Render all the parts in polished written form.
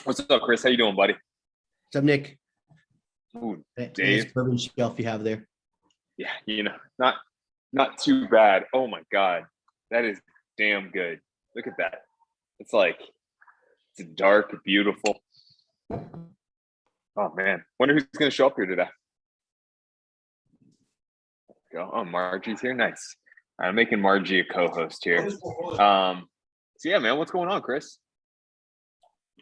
What's up, Chris? How you doing, buddy? What's up, Nick? Ooh, Nice Dave. bourbon shelf you have there. Yeah, not too bad. Oh my God, that is damn good. Look at that. It's like it's dark, beautiful. Oh man, wonder who's gonna show up here today. Go. Oh, Margie's here. Nice. I'm making Margie a co-host here. So yeah, man, what's going on, Chris?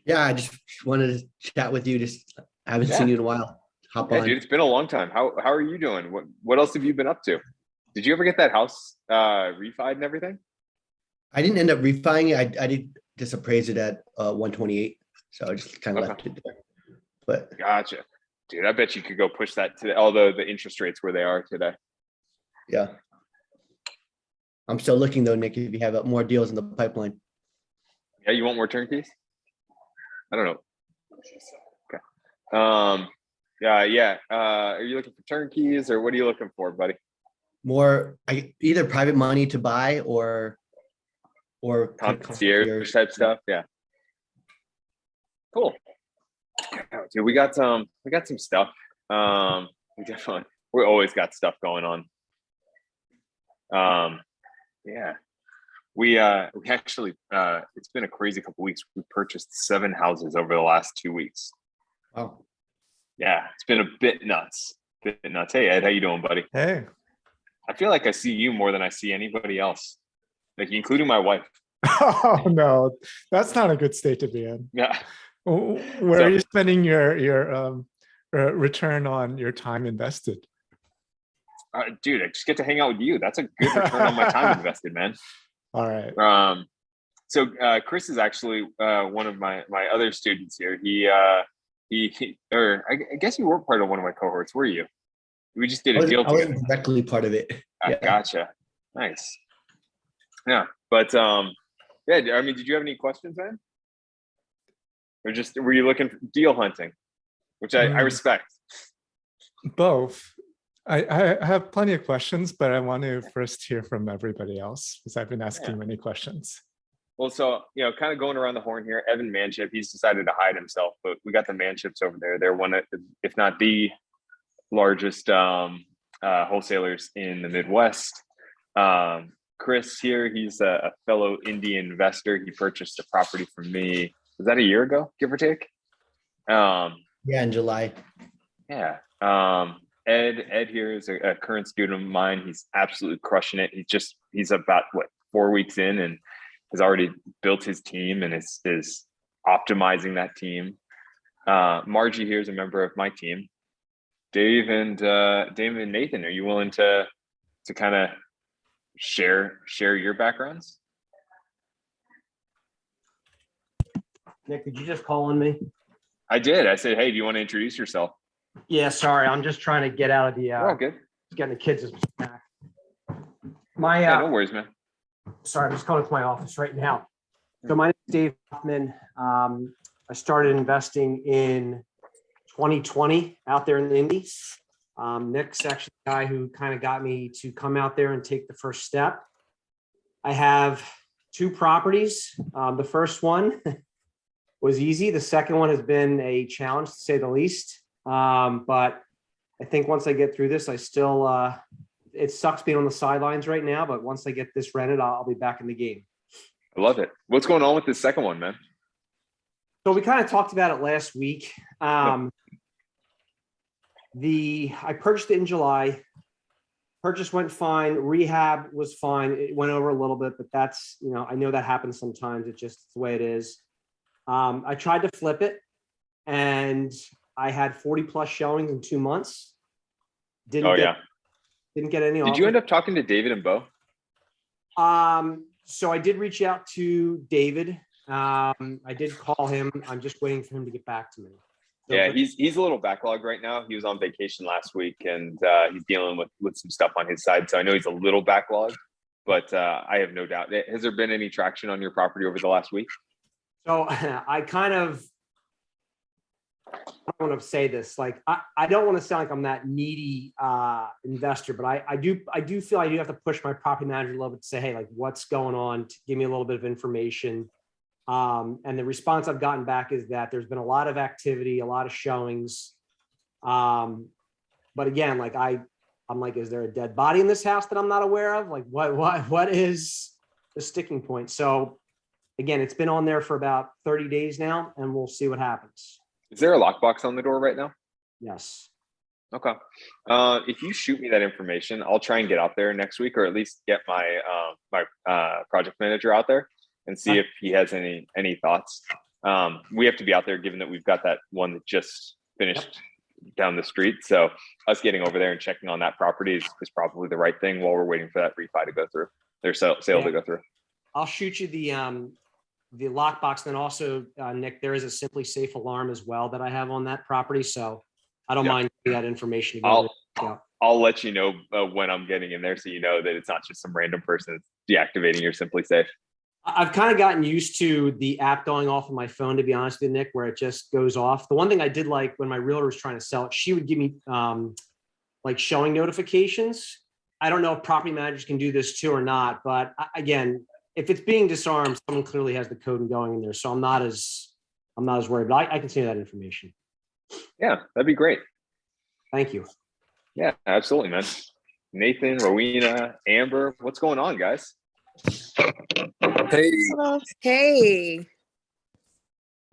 Yeah, I just wanted to chat with you. Just haven't Yeah. seen you in a while. Hop Yeah, on. dude, it's been a long time. How are you doing? What else have you been up to? Did you ever get that house refied and everything? I didn't end up refining it. I did just appraise it at 128. So I just kind of Okay. left it there. But Gotcha. Dude, I bet you could go push that today, although the interest rates where they are today. yeah. I'm still looking though, Nick, if you have more deals in the pipeline. Yeah, you want more turnkeys? I don't know. Okay. Yeah. Are you looking for turnkeys or what are you looking for, buddy? More either private money to buy or Concierge type stuff. Yeah. Cool. Dude, we got some stuff. We always got stuff going on. Yeah. We actually it's been a crazy couple weeks. We purchased 7 houses over the last 2 weeks. Wow. Yeah, it's been a bit nuts. Hey Ed, how you doing, buddy? Hey. I feel like I see you more than I see anybody else, like including my wife. Oh no, that's not a good state to be in. Yeah. Where are you spending your return on your time invested? Dude, I just get to hang out with you. That's a good return on my time invested, man. All right. So Chris is actually one of my other students here. I guess you were part of one of my cohorts, were you? We just did a deal I together. wasn't directly part of it. I gotcha. Nice. Yeah, but yeah. I mean, did you have any questions, man? Or just were you looking for deal hunting, which I respect? Both. I have plenty of questions, but I want to first hear from everybody else because I've been asking many questions. Well, so, kind of going around the horn here, Evan Manship, he's decided to hide himself, but we got the Manships over there. They're one of, if not the largest wholesalers in the Midwest. Chris here, he's a fellow Indian investor. He purchased a property from me. Was that a year ago, give or take? Yeah, in July. Yeah. Ed here is a current student of mine. He's absolutely crushing it. He's about 4 weeks in and has already built his team and is optimizing that team. Margie here is a member of my team. Dave and Nathan, are you willing to kind of share your backgrounds? Nick, did you just call on me? I did. I said, hey, do you want to introduce yourself? Yeah, sorry. I'm just trying to get out of the We're all good. getting the kids back. Yeah, no worries, man. Sorry, I'm just coming to my office right now. So my name is Dave Hoffman. I started investing in 2020 out there in the Indies. Nick's actually the guy who kind of got me to come out there and take the first step. I have 2 properties. The first one was easy. The second one has been a challenge to say the least. But I think once I get through this, I still, it sucks being on the sidelines right now, but once I get this rented, I'll be back in the game. I love it. What's going on with the second one, man? So we kind of talked about it last week. I purchased it in July. Purchase went fine. Rehab was fine. It went over a little bit, but that's, I know that happens sometimes. It's just the way it is. I tried to flip it and I had 40 plus showings in 2 months. Didn't get any. Did you end up talking to David and Bo? So I did reach out to David. I did call him. I'm just waiting for him to get back to me. So, Yeah, he's a little backlogged right now. He was on vacation last week and he's dealing with some stuff on his side. So I know he's a little backlogged, but I have no doubt. Has there been any traction on your property over the last week? So I don't want to say this, I don't want to sound like I'm that needy investor, but I do feel I do have to push my property manager a little bit to say, hey, what's going on, to give me a little bit of information. And the response I've gotten back is that there's been a lot of activity, a lot of showings. But again, like I'm like, is there a dead body in this house that I'm not aware of? Like what is the sticking point? So again, it's been on there for about 30 days now, and we'll see what happens. Is there a lockbox on the door right now? Yes. Okay. If you shoot me that information, I'll try and get out there next week, or at least get my project manager out there and see if he has any thoughts. We have to be out there, given that we've got that one that just finished down the street. So us getting over there and checking on that property is probably the right thing while we're waiting for that refi to go through, their sale to go through. I'll shoot you the lockbox. Then also, Nick, there is a Simply Safe alarm as well that I have on that property. So I don't mind that information. I'll let you know when I'm getting in there, so you know that it's not just some random person that's deactivating your Simply Safe. I've kind of gotten used to the app going off on my phone, to be honest with you, Nick, where it just goes off. The one thing I did like when my realtor was trying to sell it, she would give me like showing notifications. I don't know if property managers can do this too or not, but again, if it's being disarmed, someone clearly has the code and going in there. So I'm not as worried, but I can see that information. Yeah, that'd be great. Thank you. Yeah, absolutely, man. Nathan, Rowena, Amber, what's going on, guys? Hey, Hey,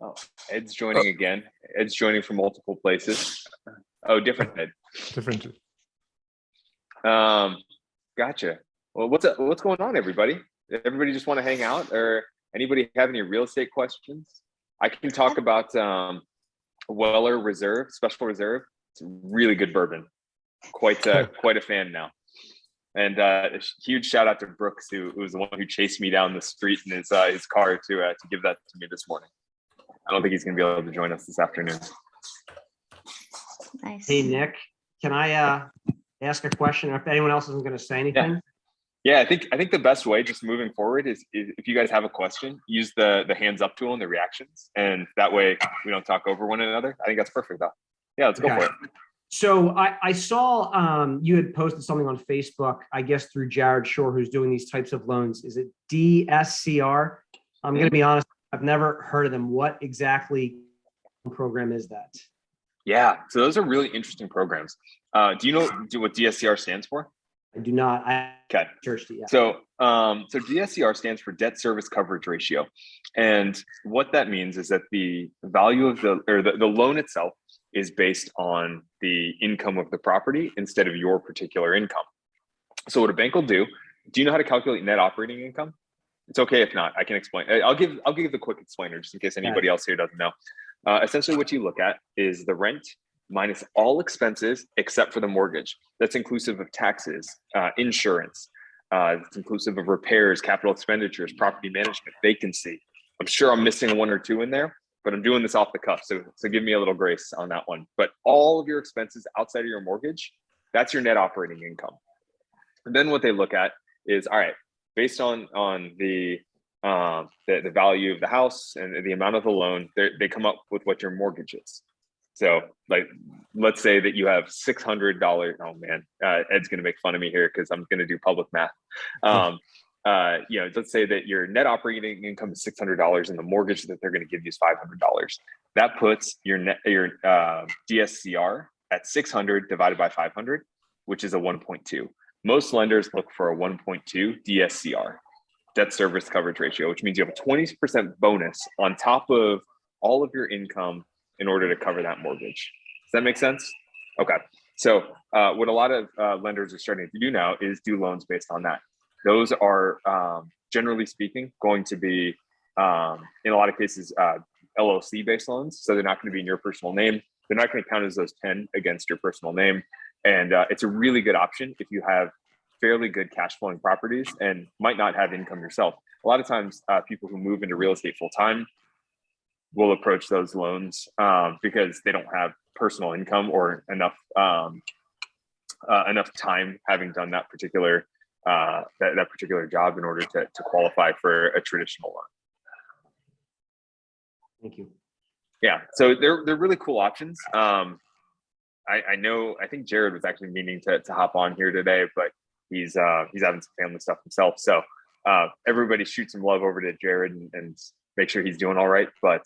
Oh, Ed's joining again. Ed's joining from multiple places. Oh, different Ed. Different. Gotcha. Well, what's going on, everybody? Everybody just want to hang out, or anybody have any real estate questions? I can talk about Weller Reserve, Special Reserve. It's a really good bourbon. Quite a fan now. And a huge shout out to Brooks, who was the one who chased me down the street in his car to give that to me this morning. I don't think he's going to be able to join us this afternoon. nice. Hey, Nick, can I ask a question? If anyone else isn't going to say anything. Yeah, I think the best way, just moving forward, is if you guys have a question, use the hands up tool and the reactions, and that way we don't talk over one another. I think that's perfect, though. Yeah, let's go for it. So I saw you had posted something on Facebook, I guess through Jared Shore, who's doing these types of loans. Is it DSCR? I'm going to be honest, I've never heard of them. What exactly program is that? Yeah, so those are really interesting programs. Do you know what DSCR stands for? I do not. I Okay. searched it yet. So DSCR stands for debt service coverage ratio. And what that means is that the value of the loan itself is based on the income of the property instead of your particular income. So what a bank will do you know how to calculate net operating income? It's okay if not, I can explain. I'll give the quick explainer just in case anybody else here doesn't know. Essentially what you look at is the rent minus all expenses except for the mortgage. That's inclusive of taxes, insurance, it's inclusive of repairs, capital expenditures, property management, vacancy. I'm sure I'm missing one or two in there, but I'm doing this off the cuff. So give me a little grace on that one. But all of your expenses outside of your mortgage, that's your net operating income. And then what they look at is, all right, based on the value of the house and the amount of the loan, they come up with what your mortgage is. So like, let's say that you have $600. Oh man, Ed's going to make fun of me here because I'm going to do public math. Let's say that your net operating income is $600 and the mortgage that they're going to give you is $500. That puts your DSCR at 600 divided by 500, which is a 1.2. Most lenders look for a 1.2 DSCR, debt service coverage ratio, which means you have a 20% bonus on top of all of your income in order to cover that mortgage. Does that make sense? Okay. So what a lot of lenders are starting to do now is do loans based on that. Those are, generally speaking, going to be, in a lot of cases, LLC-based loans. So they're not going to be in your personal name. They're not going to count as those 10 against your personal name. And it's a really good option if you have fairly good cash flowing properties and might not have income yourself. A lot of times, people who move into real estate full-time will approach those loans because they don't have personal income or enough time having done that particular job in order to qualify for a traditional loan. Thank you. Yeah, so they're really cool options. I think Jared was actually meaning to hop on here today, but he's having some family stuff himself. So everybody shoot some love over to Jared and make sure he's doing all right. But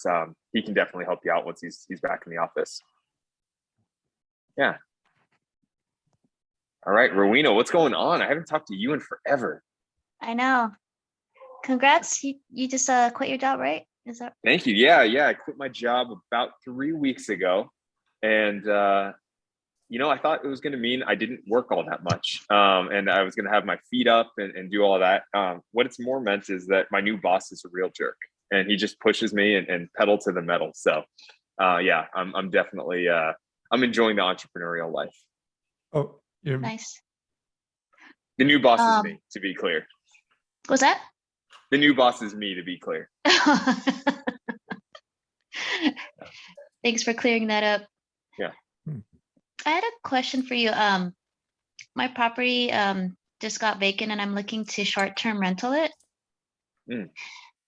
he can definitely help you out once he's back in the office. Yeah. All right, Rowena, what's going on? I haven't talked to you in forever. I know. Congrats. You just quit your job, right? Is that Thank you. Yeah. I quit my job about 3 weeks ago. And, I thought it was going to mean I didn't work all that much. And I was going to have my feet up and do all that. What it's more meant is that my new boss is a real jerk and he just pushes me and pedal to the metal. So, I'm definitely, I'm enjoying the entrepreneurial life. Oh, you nice? The new boss is me, to be clear. Was that? The new boss is me, to be clear. Thanks for clearing that up. Yeah. I had a question for you. My property just got vacant and I'm looking to short-term rental it. Mm.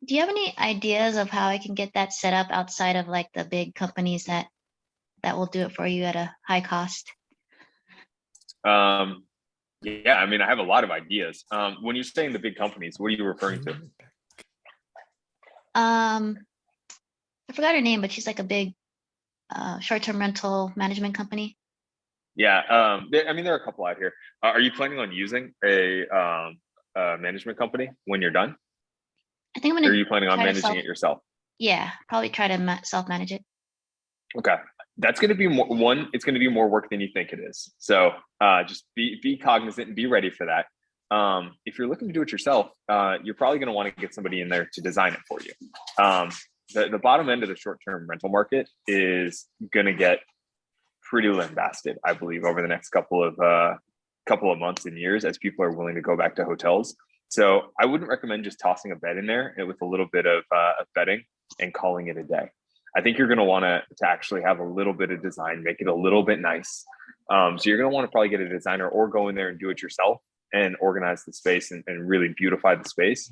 Do you have any ideas of how I can get that set up outside of like the big companies that will do it for you at a high cost? Yeah, I mean, I have a lot of ideas. When you're saying the big companies, what are you referring to? I forgot her name, but she's like a big short-term rental management company. Yeah, I mean, there are a couple out here. Are you planning on using a management company when you're done? I think I'm Or gonna. are you planning on try to managing it yourself? Yeah, probably try to self-manage it. Okay, that's going to be it's going to be more work than you think it is. So just be cognizant and be ready for that. If you're looking to do it yourself, you're probably going to want to get somebody in there to design it for you. The bottom end of the short-term rental market is going to get pretty lambasted, I believe, over the next couple of months and years as people are willing to go back to hotels. So I wouldn't recommend just tossing a bed in there with a little bit of bedding and calling it a day. I think you're going to want to actually have a little bit of design, make it a little bit nice. So you're going to want to probably get a designer or go in there and do it yourself and organize the space and really beautify the space.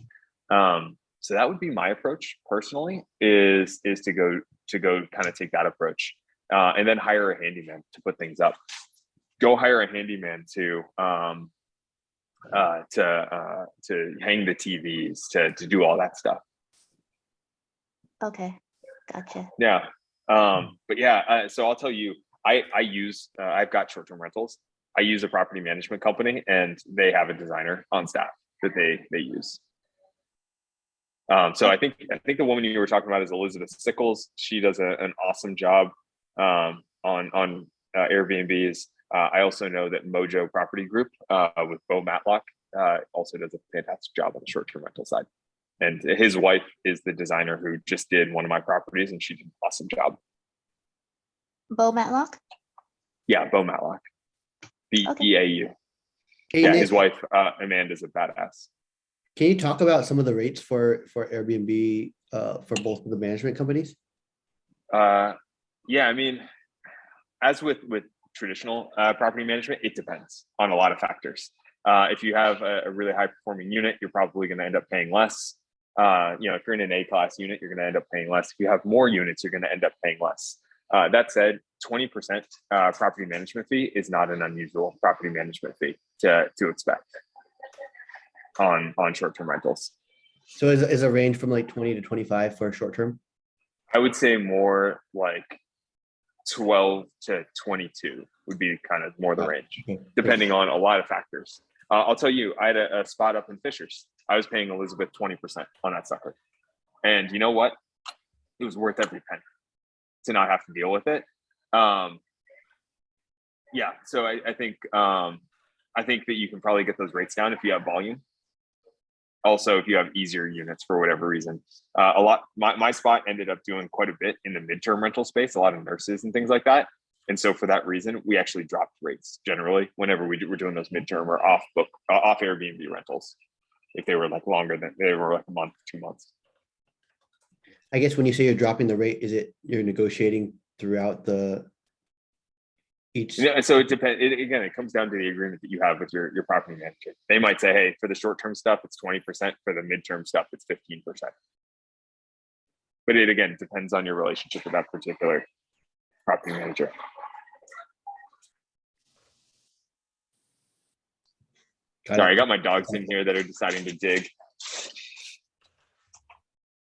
So that would be my approach personally, is to go kind of take that approach, and then hire a handyman to put things up. Go hire a handyman to hang the TVs, to do all that stuff. Okay, gotcha. Yeah. But yeah, so I'll tell you, I've got short-term rentals. I use a property management company and they have a designer on staff that they use. So I think the woman you were talking about is Elizabeth Sickles. She does an awesome job on Airbnbs. I also know that Mojo Property Group with Bo Matlock also does a fantastic job on the short-term rental side. And his wife is the designer who just did one of my properties, and she did an awesome job. Bo Matlock? Yeah, Bo Matlock. BEAU. Hey, Yeah, Nick, his wife Amanda's a badass. can you talk about some of the rates for Airbnb for both of the management companies? Yeah, I mean, as with traditional property management, it depends on a lot of factors. If you have a really high performing unit, you're probably going to end up paying less. If you're in an A-class unit, you're going to end up paying less. If you have more units, you're going to end up paying less. That said, 20% property management fee is not an unusual property management fee to expect on short-term rentals. So is a range from like 20 to 25 for short term? I would say more like 12 to 22 would be kind of more the range, Okay. depending on a lot of factors. I'll tell you, I had a spot up in Fishers. I was paying Elizabeth 20% on that sucker. And you know what? It was worth every penny to not have to deal with it. Yeah, so I think that you can probably get those rates down if you have volume. Also, if you have easier units for whatever reason. My spot ended up doing quite a bit in the midterm rental space, a lot of nurses and things like that. And so for that reason, we actually dropped rates generally whenever we're doing those midterm or off Airbnb rentals, if they were like longer than they were like a month, 2 months. I guess when you say you're dropping the rate, is it you're negotiating throughout each? Yeah, so it depends. Again, it comes down to the agreement that you have with your property manager. They might say, hey, for the short-term stuff, it's 20%. For the midterm stuff, it's 15%. But it, again, depends on your relationship with that particular property manager. Sorry, I got my dogs in here that are deciding to dig.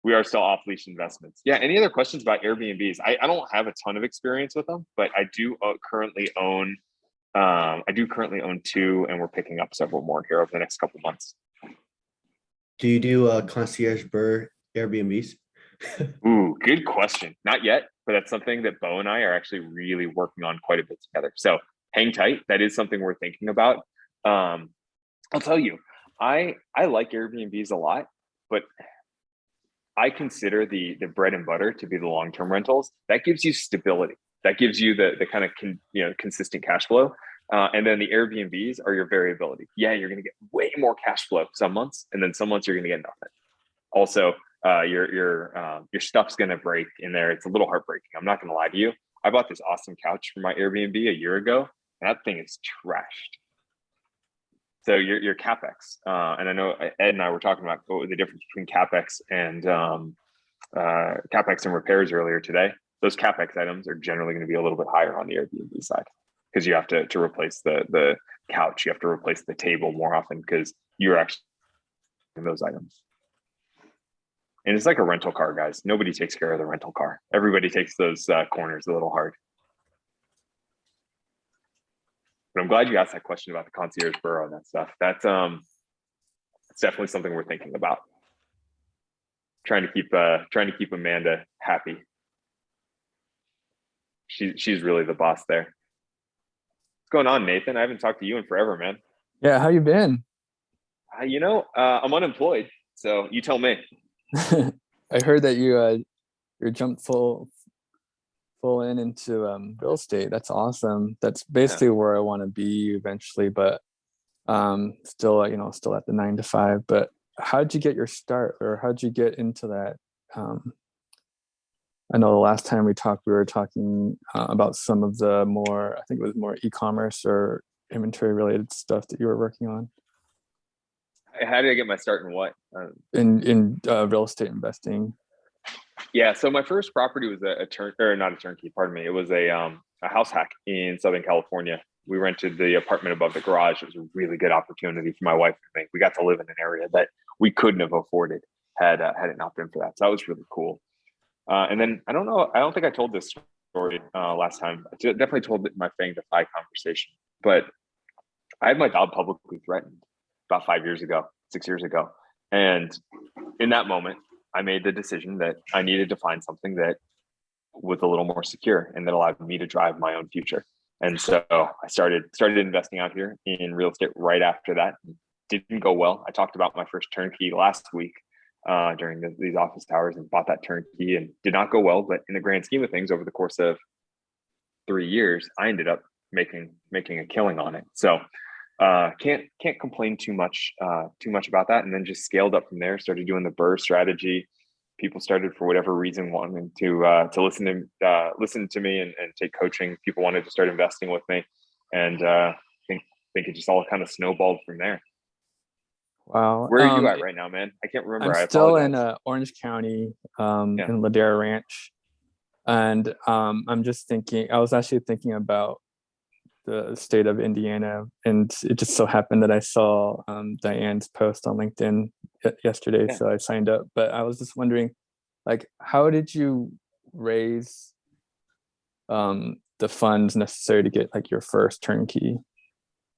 We are still off leash investments. Yeah. Any other questions about Airbnbs? I don't have a ton of experience with them, but I do currently own. I do currently own 2, and we're picking up several more here over the next couple months. Do you do concierge Burr Airbnbs? Ooh, good question. Not yet, but that's something that Bo and I are actually really working on quite a bit together. So hang tight. That is something we're thinking about. I'll tell you, I like Airbnbs a lot, but I consider the bread and butter to be the long-term rentals. That gives you stability. That gives you the kind of consistent cash flow. And then the Airbnbs are your variability. Yeah, you're going to get way more cash flow some months, and then some months you're going to get nothing. Also, your stuff's going to break in there. It's a little heartbreaking. I'm not going to lie to you. I bought this awesome couch for my Airbnb a year ago, and that thing is trashed. So your capex, and I know Ed and I were talking about the difference between capex and repairs earlier today. Those capex items are generally going to be a little bit higher on the Airbnb side because you have to replace the couch, you have to replace the table more often because you're actually in those items. And it's like a rental car, guys. Nobody takes care of the rental car. Everybody takes those corners a little hard. But I'm glad you asked that question about the concierge borough and that stuff. That's it's definitely something we're thinking about. Trying to keep Amanda happy. She's really the boss there. What's going on, Nathan? I haven't talked to you in forever, man. Yeah, how you been? I'm unemployed, so you tell me. I heard that you jumped full into real estate. That's awesome. That's basically where I want to be eventually, but still at the 9 to 5. But how'd you get your start, or how'd you get into that? I know the last time we talked, we were talking about some of the more, I think it was more e-commerce or inventory related stuff that you were working on. How did I get my start in what? In real estate investing. Yeah, so my first property was not a turnkey, pardon me. It was a house hack in Southern California. We rented the apartment above the garage. It was a really good opportunity for my wife and me. We got to live in an area that we couldn't have afforded had it not been for that. So that was really cool. And then I don't think I told this story last time. I definitely told it in my Fang to Fi conversation. But I had my job publicly threatened about 6 years ago. And in that moment, I made the decision that I needed to find something that was a little more secure and that allowed me to drive my own future. And so I started investing out here in real estate right after that. Didn't go well. I talked about my first turnkey last week during these office towers and bought that turnkey and did not go well. But in the grand scheme of things, over the course of 3 years, I ended up making a killing on it. So can't complain too much about that. And then just scaled up from there, started doing the Burr strategy. People started, for whatever reason, wanting to listen to me and take coaching. People wanted to start investing with me. And I think it just all kind of snowballed from there. Wow. Where are you at right now, man? I can't remember. I'm still in Orange County, in Ladera Ranch. And I'm just thinking, I was actually thinking about the state of Indiana, and it just so happened that I saw Diane's post on LinkedIn yesterday, so I signed up. But I was just wondering, like, how did you raise the funds necessary to get like your first turnkey?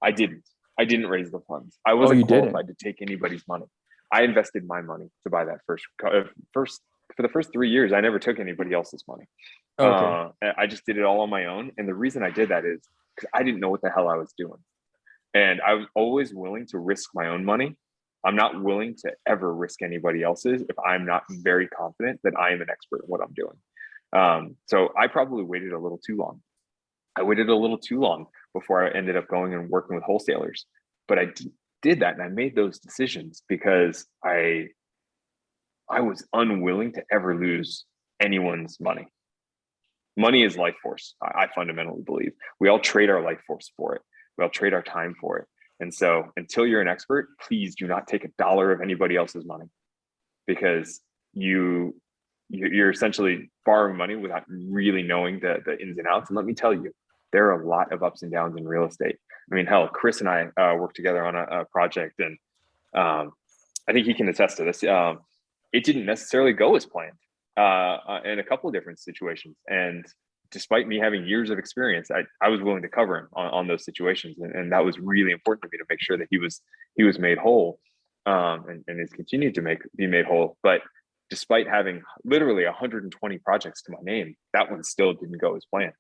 I didn't raise the funds. I wasn't qualified to take anybody's money. I invested my money to buy that first for the first 3 years. I never took anybody else's money. Okay. I just did it all on my own. And the reason I did that is because I didn't know what the hell I was doing. And I was always willing to risk my own money. I'm not willing to ever risk anybody else's if I'm not very confident that I am an expert in what I'm doing. So I probably waited a little too long. I waited a little too long before I ended up going and working with wholesalers. But I did that, and I made those decisions because I was unwilling to ever lose anyone's money. Money is life force. I fundamentally believe we all trade our life force for it. We all trade our time for it. And so until you're an expert, please do not take $1 of anybody else's money, because you're essentially borrowing money without really knowing the ins and outs. And let me tell you, there are a lot of ups and downs in real estate. I mean, hell, Chris and I worked together on a project, and I think he can attest to this. it didn't necessarily go as planned in a couple of different situations. And despite me having years of experience, I was willing to cover him on those situations. And that was really important to me to make sure that he was made whole, and is continued to be made whole. But despite having literally 120 projects to my name, that one still didn't go as planned.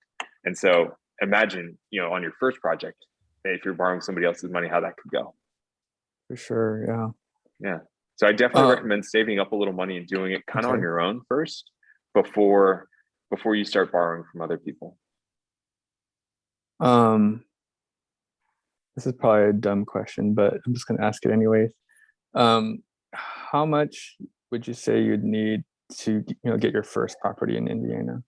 And so imagine, on your first project, if you're borrowing somebody else's money, how that could go. For sure. Yeah. Yeah. So I definitely recommend saving up a little money and doing it kind of on your own first before you start borrowing from other people. This is probably a dumb question, but I'm just gonna ask it anyways. How much would you say you'd need to get your first property in Indiana?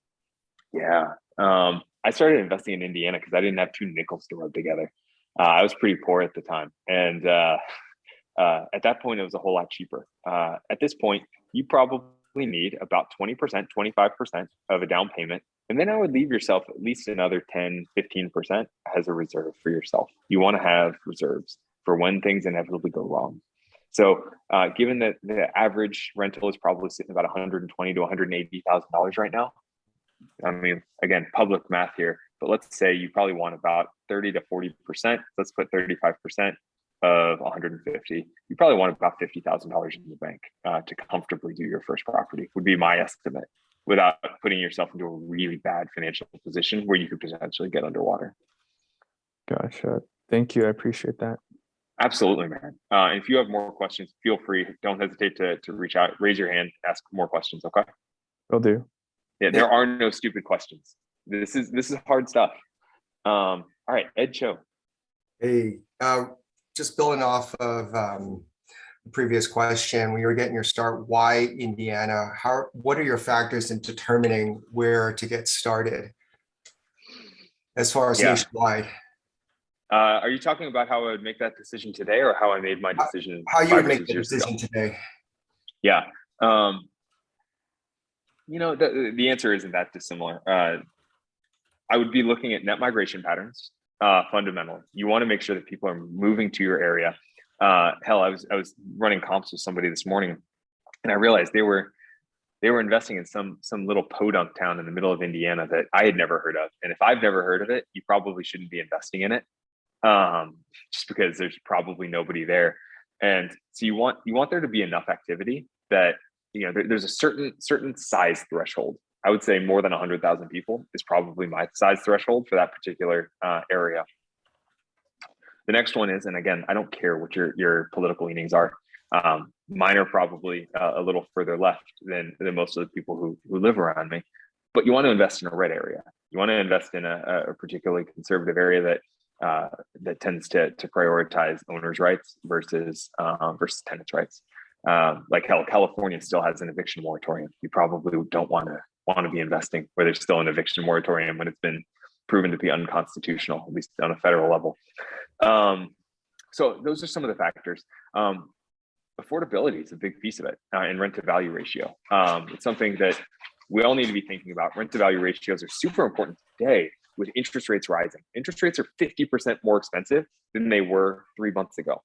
Yeah. I started investing in Indiana because I didn't have two nickels to rub together. I was pretty poor at the time. And at that point, it was a whole lot cheaper. At this point, you probably need about 20%, 25% of a down payment. And then I would leave yourself at least another 10, 15% as a reserve for yourself. You want to have reserves for when things inevitably go wrong. So given that the average rental is probably sitting about $120,000 to $180,000 right now, I mean, again, public math here, but let's say you probably want about 30 to 40%. Let's put 35% of 150. You probably want about $50,000 in the bank to comfortably do your first property, would be my estimate, without putting yourself into a really bad financial position where you could potentially get underwater. Gotcha. Thank you. I appreciate that. Absolutely, man. And if you have more questions, feel free. Don't hesitate to reach out, raise your hand, ask more questions. Okay. Will do. Yeah, there are no stupid questions. This is hard stuff. All right, Ed Cho. Hey, just building off of the previous question, when you were getting your start, why Indiana? What are your factors in determining where to get started as far as nationwide? Are you talking about how I would make that decision today, or how I made my decision? How you would make the decision today? Yeah. The answer isn't that dissimilar. I would be looking at net migration patterns. Fundamentally, you want to make sure that people are moving to your area. Hell, I was running comps with somebody this morning, and I realized they were investing in some little podunk town in the middle of Indiana that I had never heard of. And if I've never heard of it, you probably shouldn't be investing in it, just because there's probably nobody there. And so you want there to be enough activity that there's a certain size threshold. I would say more than 100,000 people is probably my size threshold for that particular area. The next one is, and again, I don't care what your political leanings are. Mine are probably a little further left than most of the people who live around me. But you want to invest in a red area. You want to invest in a particularly conservative area that tends to prioritize owners' rights versus tenants' rights. Like hell, California still has an eviction moratorium. You probably don't want to be investing where there's still an eviction moratorium when it's been proven to be unconstitutional, at least on a federal level. So those are some of the factors. Affordability is a big piece of it, and rent to value ratio. It's something that we all need to be thinking about. Rent to value ratios are super important today with interest rates rising. Interest rates are 50% more expensive than they were 3 months ago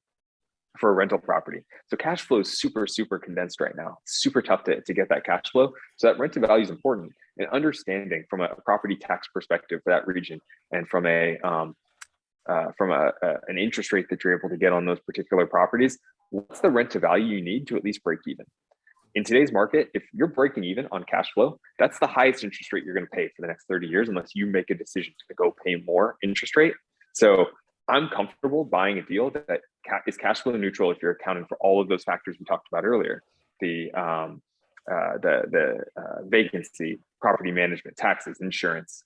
for a rental property. So cash flow is super, super condensed right now. It's super tough to get that cash flow. So that rent to value is important, and understanding from a property tax perspective for that region, and from an interest rate that you're able to get on those particular properties, what's the rent to value you need to at least break even? In today's market, if you're breaking even on cash flow, that's the highest interest rate you're going to pay for the next 30 years, unless you make a decision to go pay more interest rate. So I'm comfortable buying a deal that is cash flow neutral if you're accounting for all of those factors we talked about earlier: the vacancy, property management, taxes, insurance,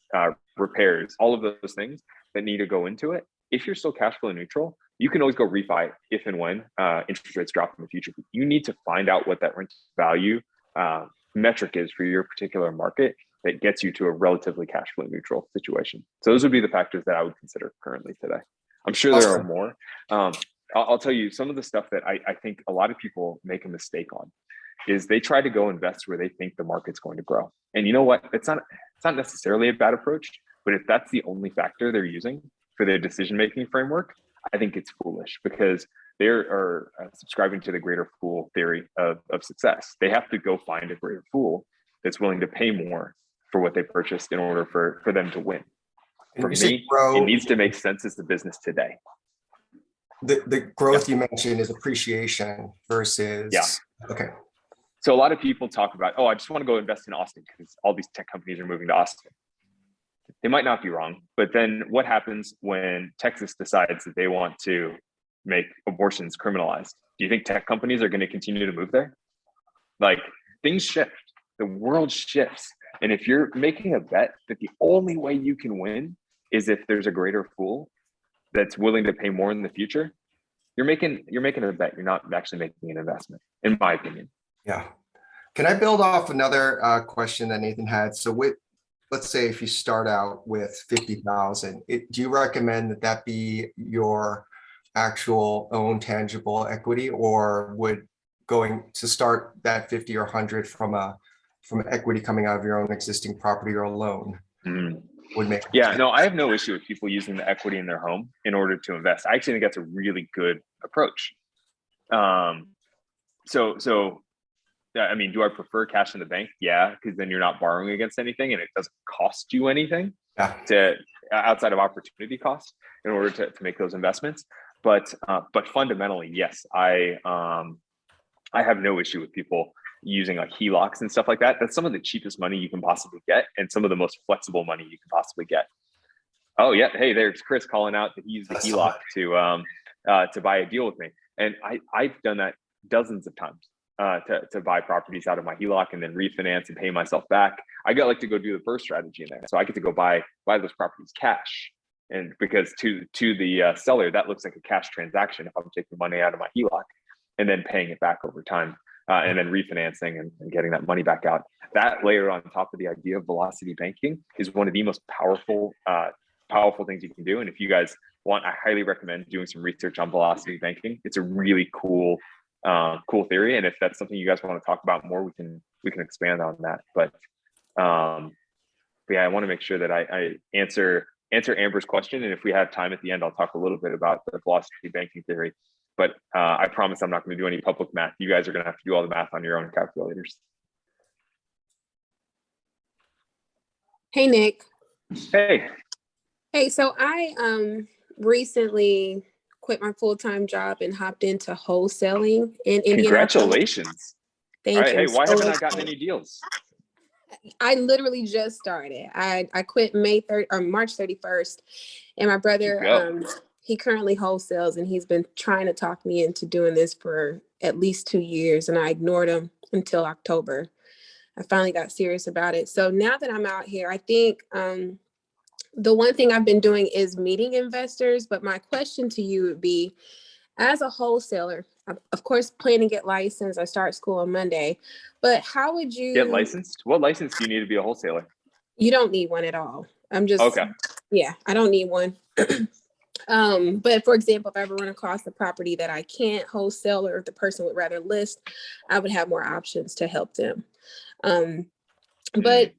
repairs, all of those things that need to go into it. If you're still cash flow neutral, you can always go refi if and when interest rates drop in the future. But you need to find out what that rent value metric is for your particular market that gets you to a relatively cash flow neutral situation. So those would be the factors that I would consider currently today. I'm sure there are more. I'll tell you some of the stuff that I think a lot of people make a mistake on is they try to go invest where they think the market's going to grow. And you know what? It's not necessarily a bad approach, but if that's the only factor they're using for their decision-making framework, I think it's foolish, because they are subscribing to the greater fool theory of success. They have to go find a greater fool that's willing to pay more for what they purchased in order for them to win. For me, it needs to make sense as the business today. The growth you mentioned is appreciation versus, yeah. Okay. So a lot of people talk about, oh, I just want to go invest in Austin because all these tech companies are moving to Austin. They might not be wrong, but then what happens when Texas decides that they want to make abortions criminalized? Do you think tech companies are going to continue to move there? Like, things shift, the world shifts. And if you're making a bet that the only way you can win is if there's a greater fool that's willing to pay more in the future, you're making a bet. You're not actually making an investment, in my opinion. Yeah. Can I build off another question that Nathan had? So let's say if you start out with 50,000, do you recommend that be your actual own tangible equity, or would going to start that 50 or 100 from equity coming out of your own existing property or a loan would make? Yeah, no, I have no issue with people using the equity in their home in order to invest. I actually think that's a really good approach. So I mean, do I prefer cash in the bank? Yeah, because then you're not borrowing against anything and it doesn't cost you anything outside of opportunity cost in order to make those investments. But fundamentally, yes, I have no issue with people using like HELOCs and stuff like that. That's some of the cheapest money you can possibly get and some of the most flexible money you can possibly get. Oh yeah, hey, there's Chris calling out that he used the HELOC to buy a deal with me, and I've done that dozens of times. To buy properties out of my HELOC and then refinance and pay myself back. I like to go do the first strategy in there. So I get to go buy those properties cash. And because to the seller, that looks like a cash transaction if I'm taking money out of my HELOC and then paying it back over time and then refinancing and getting that money back out. That layer on top of the idea of velocity banking is one of the most powerful things you can do. And if you guys want, I highly recommend doing some research on velocity banking. It's a really cool theory, and if that's something you guys want to talk about more, we can expand on that. But yeah, I want to make sure that I answer Amber's question, and if we have time at the end, I'll talk a little bit about the velocity banking theory. But I promise I'm not going to do any public math. You guys are going to have to do all the math on your own calculators. Hey, Nick. Hey. So I recently quit my full-time job and hopped into wholesaling in Indianapolis. Congratulations. Thank all right, you. Hey, why haven't I gotten any deals? I literally just started. I quit March 31st, and my brother, he currently wholesales, and he's been trying to talk me into doing this for at least 2 years, and I ignored him until October. I finally got serious about it. So now that I'm out here, I think the one thing I've been doing is meeting investors, but my question to you would be, as a wholesaler, of course, plan to get licensed. I start school on Monday, but how would you get licensed? What license do you need to be a wholesaler? You don't need one at all. I'm just, okay. Yeah, I don't need one. But for example, if I ever run across a property that I can't wholesale or if the person would rather list, I would have more options to help them. But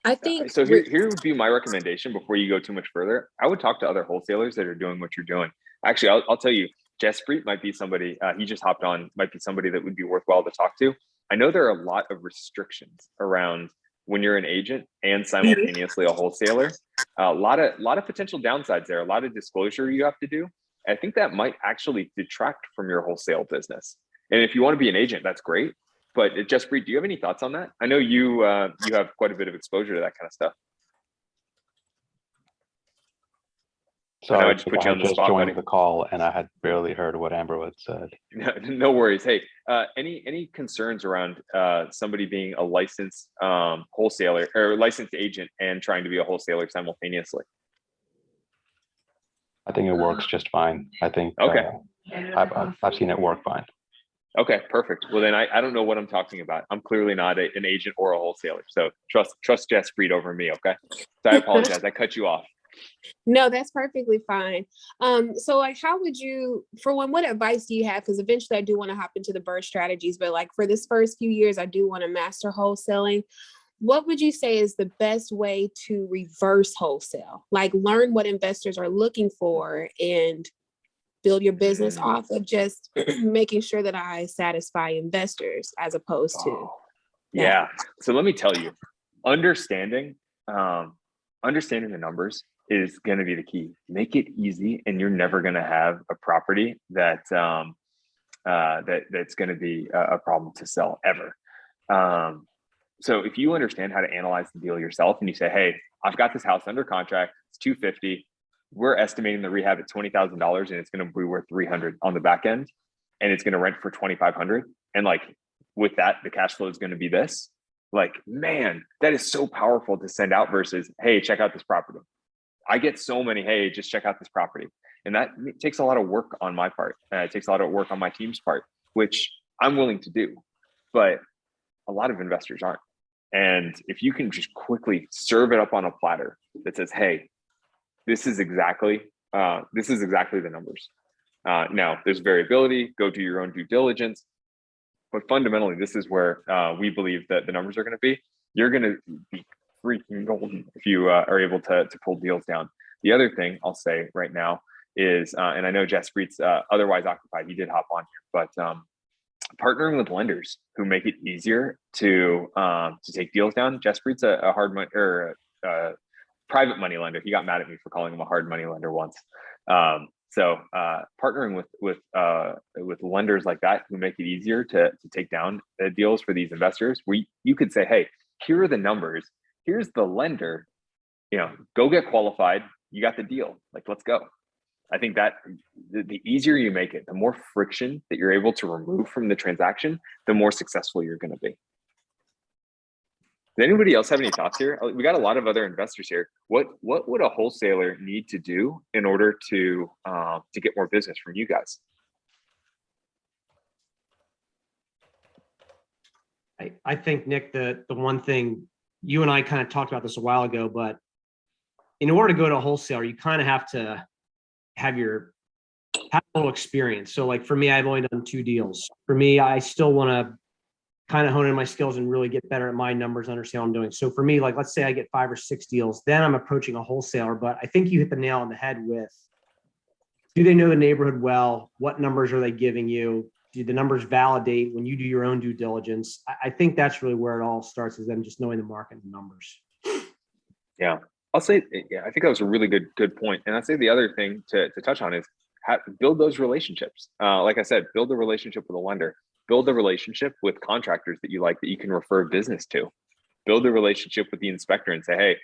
I think so. Here would be my recommendation before you go too much further. I would talk to other wholesalers that are doing what you're doing. Actually, I'll tell you, Jaspreet might be somebody. He just hopped on. Might be somebody that would be worthwhile to talk to. I know there are a lot of restrictions around when you're an agent and simultaneously a wholesaler. A lot of potential downsides there. A lot of disclosure you have to do. I think that might actually detract from your wholesale business. And if you want to be an agent, that's great. But Jaspreet, do you have any thoughts on that? I know you have quite a bit of exposure to that kind of stuff. Sorry, I just joined the call and I had barely heard what Amber had said. No worries. Hey, any concerns around somebody being a licensed wholesaler or licensed agent and trying to be a wholesaler simultaneously? I think it works just fine. I think okay. I've seen it work fine. Okay, perfect. Well, then I don't know what I'm talking about. I'm clearly not an agent or a wholesaler. So trust Jaspreet over me. Okay. So I apologize. I cut you off. No, that's perfectly fine. So like, how would you, for one, what advice do you have? Because eventually I do want to hop into the bird strategies, but like for this first few years, I do want to master wholesaling. What would you say is the best way to reverse wholesale? Like learn what investors are looking for and build your business off of just making sure that I satisfy investors as opposed to. Yeah. So let me tell you, understanding the numbers is going to be the key. Make it easy, and you're never going to have a property that's going to be a problem to sell ever. So if you understand how to analyze the deal yourself, and you say, hey, I've got this house under contract, it's $250. We're estimating the rehab at $20,000, and it's going to be worth $300 on the back end, and it's going to rent for $2,500. And like with that, the cash flow is going to be this. Like, man, that is so powerful to send out versus, hey, check out this property. I get so many, hey, just check out this property. And that takes a lot of work on my part. It takes a lot of work on my team's part, which I'm willing to do. But a lot of investors aren't. And if you can just quickly serve it up on a platter that says, hey, this is exactly the numbers. Now, there's variability. Go do your own due diligence. But fundamentally, this is where we believe that the numbers are going to be. You're going to be freaking golden if you are able to pull deals down. The other thing I'll say right now is, and I know Jaspreet's otherwise occupied, he did hop on here, but partnering with lenders who make it easier to take deals down. Jaspreet's a hard money or a private money lender. He got mad at me for calling him a hard money lender once. So partnering with lenders like that who make it easier to take down deals for these investors, where you could say, hey, here are the numbers. Here's the lender, go get qualified. You got the deal. Like, let's go. I think that the easier you make it, the more friction that you're able to remove from the transaction, the more successful you're going to be. Does anybody else have any thoughts here? We got a lot of other investors here. What would a wholesaler need to do in order to get more business from you guys? I think, Nick, the one thing you and I kind of talked about this a while ago, but in order to go to a wholesaler, you kind of have to have a little experience. So like for me, I've only done 2 deals. For me, I still want to kind of hone in my skills and really get better at my numbers, understand what I'm doing. So for me, like, let's say I get 5 or 6 deals, then I'm approaching a wholesaler. But I think you hit the nail on the head with, do they know the neighborhood well? What numbers are they giving you? Do the numbers validate when you do your own due diligence? I think that's really where it all starts, is them just knowing the market and the numbers. Yeah, I'll say, yeah, I think that was a really good point. And I'd say the other thing to touch on is build those relationships. Like I said, build a relationship with a lender. Build a relationship with contractors that you like, that you can refer business to. Build a relationship with the inspector and say, hey,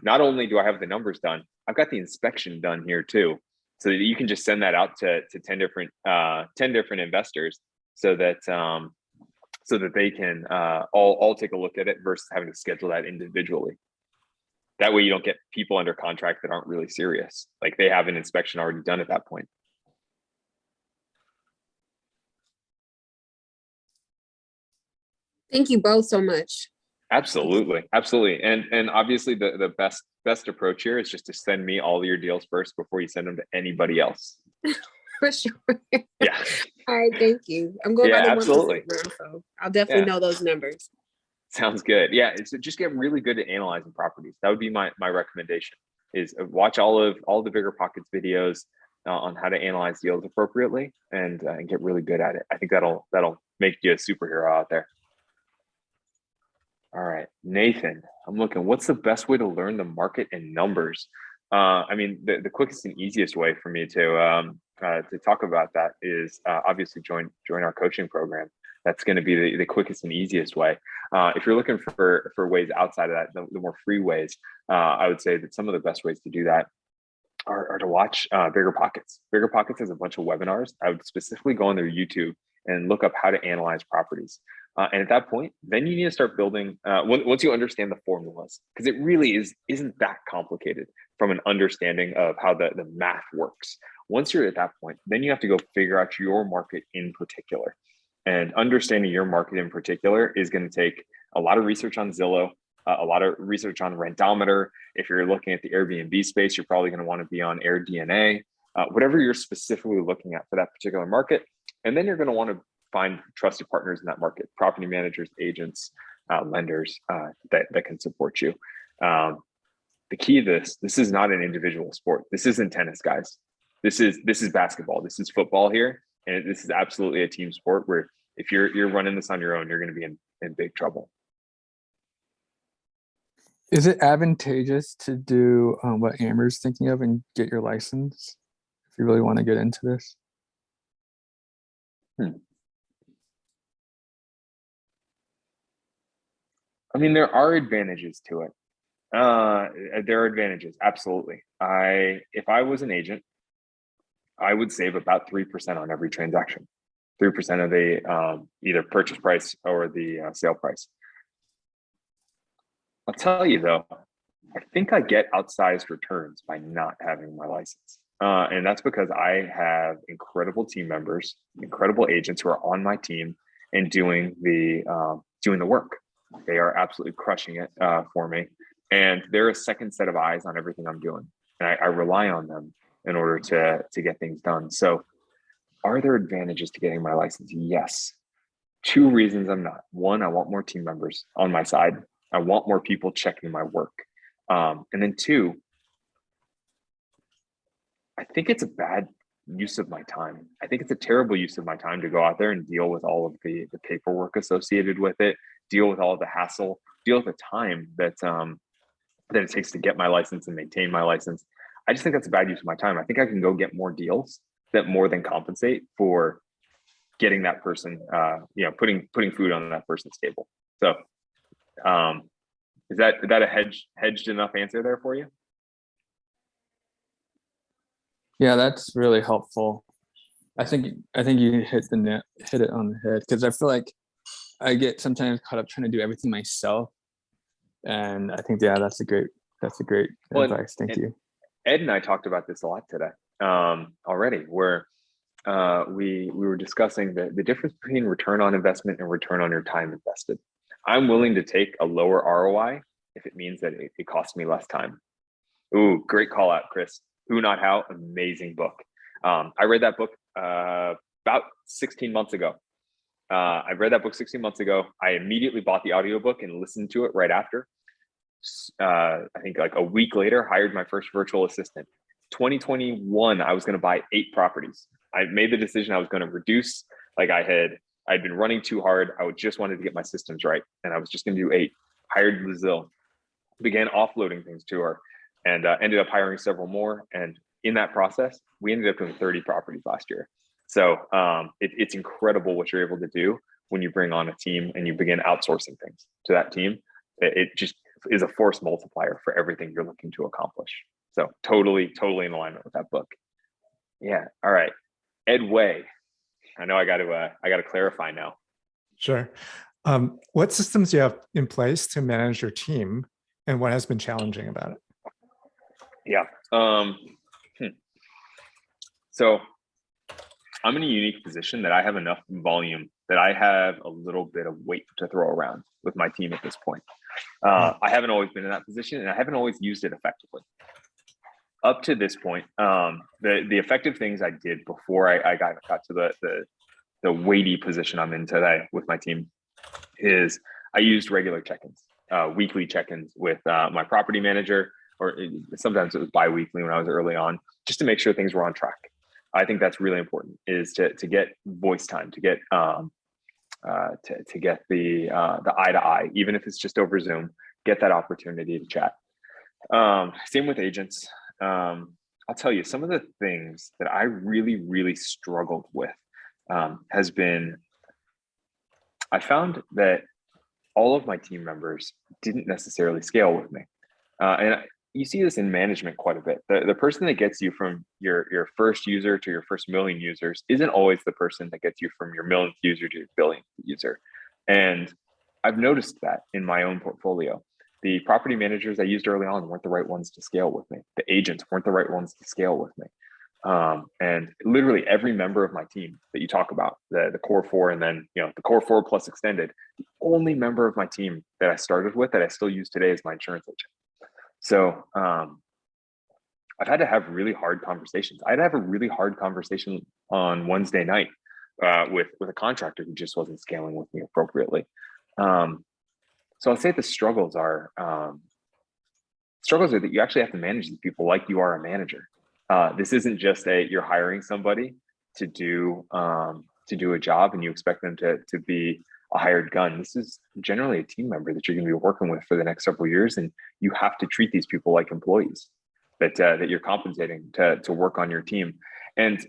not only do I have the numbers done, I've got the inspection done here too. So that you can just send that out to 10 different investors, so that they can all take a look at it versus having to schedule that individually. That way you don't get people under contract that aren't really serious. Like, they have an inspection already done at that point. Thank you both so much. Absolutely. And obviously the best approach here is just to send me all of your deals first before you send them to anybody else. For sure. Yeah. All right, thank you. I'm going by the 1% absolutely. now, so I'll definitely know those numbers. Sounds good. Yeah, so just get really good at analyzing properties. That would be my recommendation, is watch all the Bigger Pockets videos on how to analyze deals appropriately, and get really good at it. I think that'll make you a superhero out there. All right, Nathan, I'm looking, what's the best way to learn the market and numbers? I mean, the quickest and easiest way for me to talk about that is obviously join our coaching program. That's going to be the quickest and easiest way. If you're looking for ways outside of that, the more free ways, I would say that some of the best ways to do that are to watch Bigger Pockets. Bigger Pockets has a bunch of webinars. I would specifically go on their YouTube and look up how to analyze properties. And at that point, then you need to start building, once you understand the formulas, because it really isn't that complicated from an understanding of how the math works. Once you're at that point, then you have to go figure out your market in particular. And understanding your market in particular is going to take a lot of research on Zillow, a lot of research on Rentometer. If you're looking at the Airbnb space, you're probably going to want to be on AirDNA, whatever you're specifically looking at for that particular market. And then you're going to want to find trusted partners in that market, property managers, agents, lenders that can support you. The key of this is not an individual sport. This isn't tennis, guys. This is basketball. This is football here, and this is absolutely a team sport where if you're running this on your own, you're going to be in big trouble. Is it advantageous to do what Amber's thinking of and get your license if you really want to get into this? I mean, there are advantages to it. There are advantages, absolutely. If I was an agent, I would save about 3% on every transaction, 3% of the either purchase price or the sale price. I'll tell you though, I think I get outsized returns by not having my license. And that's because I have incredible team members, incredible agents who are on my team and doing the work. They are absolutely crushing it for me. And they're a second set of eyes on everything I'm doing. And I rely on them in order to get things done. So are there advantages to getting my license? Yes. 2 reasons I'm not. 1, I want more team members on my side. I want more people checking my work. And then 2, I think it's a bad use of my time. I think it's a terrible use of my time to go out there and deal with all of the paperwork associated with it, deal with all of the hassle, deal with the time that it takes to get my license and maintain my license. I just think that's a bad use of my time. I think I can go get more deals that more than compensate for getting that person, putting food on that person's table. So is that a hedged enough answer there for you? Yeah, that's really helpful. I think you hit it on the head, because I feel like I get sometimes caught up trying to do everything myself, and I think that's a great advice. Thank you. Ed and I talked about this a lot today already, where we were discussing the difference between return on investment and return on your time invested. I'm willing to take a lower ROI if it means that it costs me less time. Ooh, great call out, Chris. Who Not How, amazing book. I read that book about 16 months ago. I read that book 16 months ago. I immediately bought the audiobook and listened to it right after. I think like a week later, hired my first virtual assistant. 2021, I was going to buy 8 properties. I made the decision I was going to reduce. Like I'd been running too hard. I just wanted to get my systems right, and I was just going to do 8. Hired Lizelle, began offloading things to her, and ended up hiring several more. And in that process, we ended up doing 30 properties last year. So it's incredible what you're able to do when you bring on a team and you begin outsourcing things to that team. It just is a force multiplier for everything you're looking to accomplish. So totally in alignment with that book. Yeah. All right. Ed Way. I know I got to clarify now. Sure. What systems do you have in place to manage your team, and what has been challenging about it? Yeah. So I'm in a unique position that I have enough volume that I have a little bit of weight to throw around with my team at this point. I haven't always been in that position, and I haven't always used it effectively. Up to this point, the effective things I did before I got to the weighty position I'm in today with my team is I used regular check-ins, weekly check-ins with my property manager, or sometimes it was bi-weekly when I was early on, just to make sure things were on track. I think that's really important, is to get voice time, to get to get the eye to eye, even if it's just over Zoom, get that opportunity to chat. Same with agents. I'll tell you, some of the things that I really struggled with has been, I found that all of my team members didn't necessarily scale with me. And you see this in management quite a bit. The person that gets you from your first user to your first million users isn't always the person that gets you from your millionth user to your billionth user. And I've noticed that in my own portfolio. The property managers I used early on weren't the right ones to scale with me. The agents weren't the right ones to scale with me. And literally every member of my team that you talk about, the core 4, and then the core 4 plus extended, the only member of my team that I started with that I still use today is my insurance agent. So I've had to have really hard conversations. I had to have a really hard conversation on Wednesday night with a contractor who just wasn't scaling with me appropriately. So I'll say the struggles are that you actually have to manage these people like you are a manager. This isn't just you're hiring somebody to do a job and you expect them to be a hired gun. This is generally a team member that you're going to be working with for the next several years, and you have to treat these people like employees that you're compensating to work on your team. And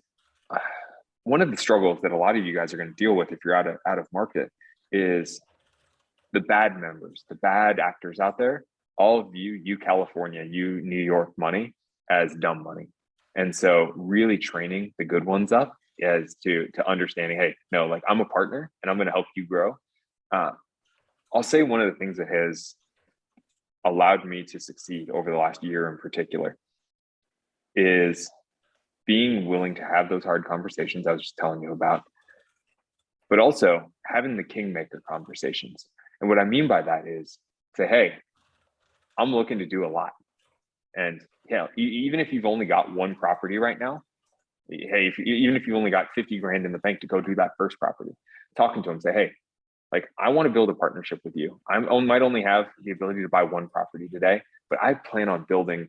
one of the struggles that a lot of you guys are going to deal with if you're out of market is the bad members, the bad actors out there. All view you California, you New York money as dumb money. And so really training the good ones up as to understanding, hey, no, like I'm a partner and I'm going to help you grow. I'll say one of the things that has allowed me to succeed over the last year in particular is being willing to have those hard conversations I was just telling you about, but also having the kingmaker conversations. And what I mean by that is say, hey, I'm looking to do a lot. And yeah, even if you've only got one property right now, hey, even if you only got 50 grand in the bank to go do that first property, talking to them, say, hey, like I want to build a partnership with you. I might only have the ability to buy one property today, but I plan on building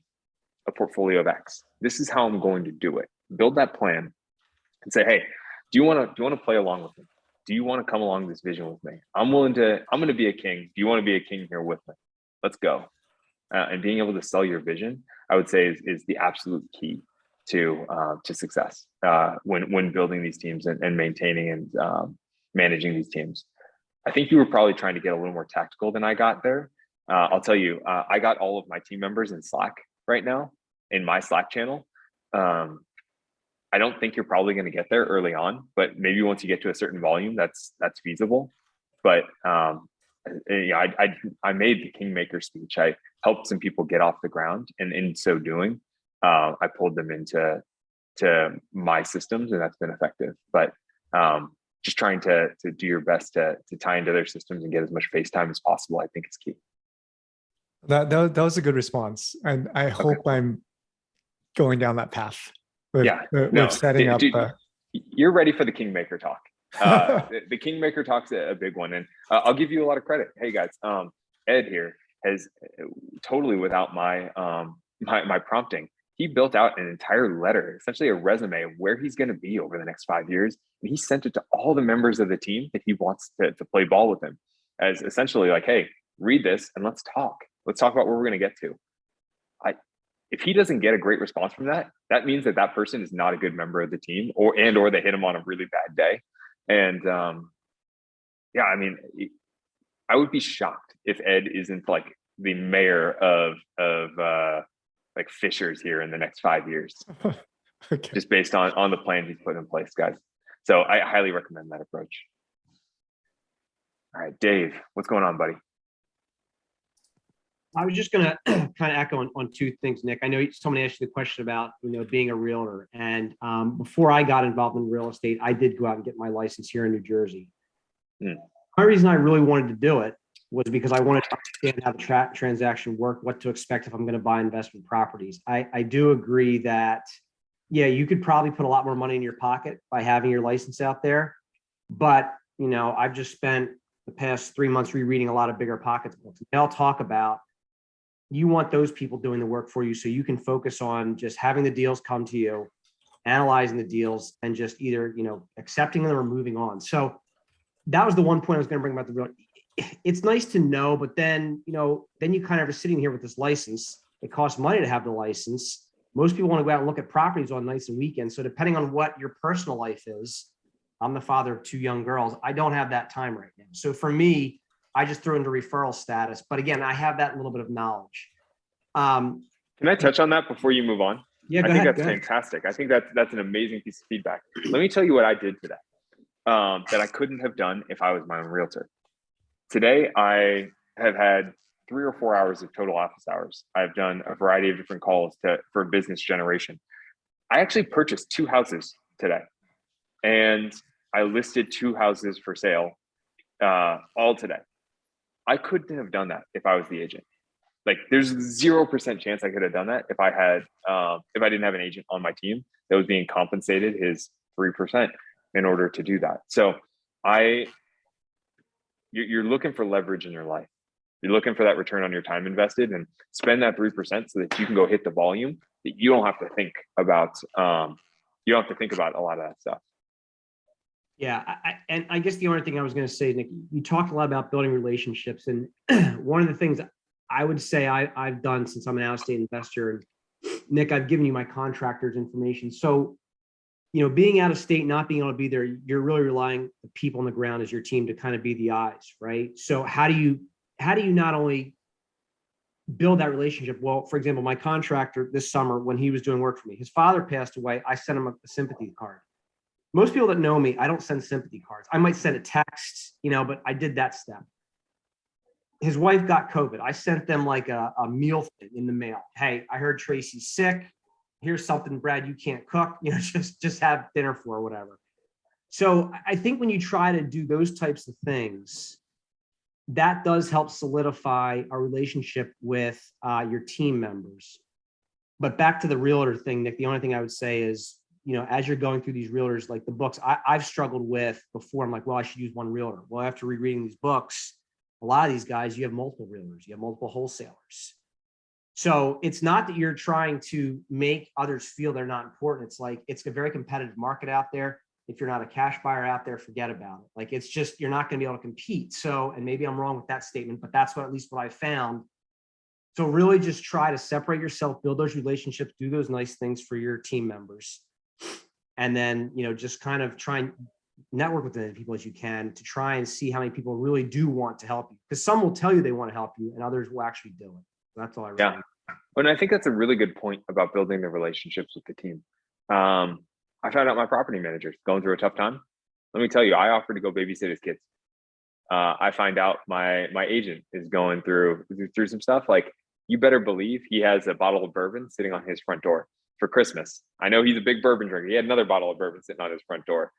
a portfolio of X. This is how I'm going to do it. Build that plan and say, hey, do you want to play along with me? Do you want to come along this vision with me? I'm going to be a king. Do you want to be a king here with me? Let's go. And being able to sell your vision, I would say is the absolute key to success when building these teams and maintaining and managing these teams. I think you were probably trying to get a little more tactical than I got there. I'll tell you, I got all of my team members in Slack right now in my Slack channel. I don't think you're probably going to get there early on, but maybe once you get to a certain volume, that's feasible. But I made the kingmaker speech. I helped some people get off the ground, and in so doing, I pulled them into my systems, and that's been effective. But just trying to do your best to tie into their systems and get as much face time as possible, I think is key. That was a good response, and I hope I'm going down that path. With setting up. Dude, you're ready for the kingmaker talk. The kingmaker talk's a big one, and I'll give you a lot of credit. Hey guys, Ed here has totally without my my prompting, he built out an entire letter, essentially a resume of where he's going to be over the next 5 years, and he sent it to all the members of the team that he wants to play ball with him, as essentially like, hey, read this and let's talk about where we're going to get to. If he doesn't get a great response from that, that means that person is not a good member of the team, or they hit him on a really bad day. And yeah, I mean, I would be shocked if Ed isn't like the mayor of like Fishers here in the next 5 years, Okay. Just based on the plan he's put in place, guys. So I highly recommend that approach. All right, Dave, what's going on, buddy? I was just going to kind of echo on two things, Nick. I know somebody asked you the question about, being a realtor. And before I got involved in real estate, I did go out and get my license here in New Jersey. The reason I really wanted to do it was because I wanted to understand how the transaction worked, what to expect if I'm going to buy investment properties. I do agree that, yeah, you could probably put a lot more money in your pocket by having your license out there. But, I've just spent the past 3 months rereading a lot of Bigger Pockets books. They'll talk about, you want those people doing the work for you so you can focus on just having the deals come to you, analyzing the deals, and just either, accepting them or moving on. So that was the one point I was going to bring about the real. It's nice to know, but then, then you kind of are sitting here with this license. It costs money to have the license. Most people want to go out and look at properties on nights and weekends. So depending on what your personal life is, I'm the father of 2 young girls. I don't have that time right now. So for me, I just threw into referral status. But again, I have that little bit of knowledge. Can I touch on that before you move on? Yeah, I think that's fantastic. I think that's an amazing piece of feedback. Let me tell you what I did today that I couldn't have done if I was my own realtor. Today, I have had 3 or 4 hours of total office hours. I've done a variety of different calls for business generation. I actually purchased 2 houses today, and I listed 2 houses for sale all today. I couldn't have done that if I was the agent. Like, there's 0% chance I could have done that if I didn't have an agent on my team that was being compensated his 3% in order to do that. So you're looking for leverage in your life. You're looking for that return on your time invested, and spend that 3% so that you can go hit the volume that you don't have to think about. You don't have to think about a lot of that stuff. Yeah, and I guess the only thing I was going to say, Nick, you talked a lot about building relationships, and one of the things I would say I've done since I'm an out-of-state investor, and Nick, I've given you my contractor's information. So, being out of state, not being able to be there, you're really relying the people on the ground as your team to kind of be the eyes, right? So how do you not only build that relationship? Well, for example, my contractor this summer, when he was doing work for me, his father passed away. I sent him a sympathy card. Most people that know me, I don't send sympathy cards. I might send a text, but I did that step. His wife got COVID. I sent them like a meal in the mail. Hey, I heard Tracy's sick. Here's something, Brad, you can't cook, just have dinner for or whatever. So I think when you try to do those types of things, that does help solidify a relationship with your team members. But back to the realtor thing, Nick, the only thing I would say is, as you're going through these realtors, like the books I've struggled with before, I'm like, well, I should use one realtor. Well, after rereading these books, a lot of these guys, you have multiple realtors, you have multiple wholesalers. So it's not that you're trying to make others feel they're not important. It's like, it's a very competitive market out there. If you're not a cash buyer out there, forget about it. Like, it's just, you're not going to be able to compete. So, and maybe I'm wrong with that statement, but that's at least what I found. So really just try to separate yourself, build those relationships, do those nice things for your team members. And then, just kind of try and network with as many people as you can to try and see how many people really do want to help you. Because some will tell you they want to help you and others will actually do it. That's all I really. Yeah. And I think that's a really good point about building the relationships with the team. I found out my property manager's going through a tough time. Let me tell you, I offered to go babysit his kids. I find out my agent is going through some stuff. Like, you better believe he has a bottle of bourbon sitting on his front door for Christmas. I know he's a big bourbon drinker. He had another bottle of bourbon sitting on his front door.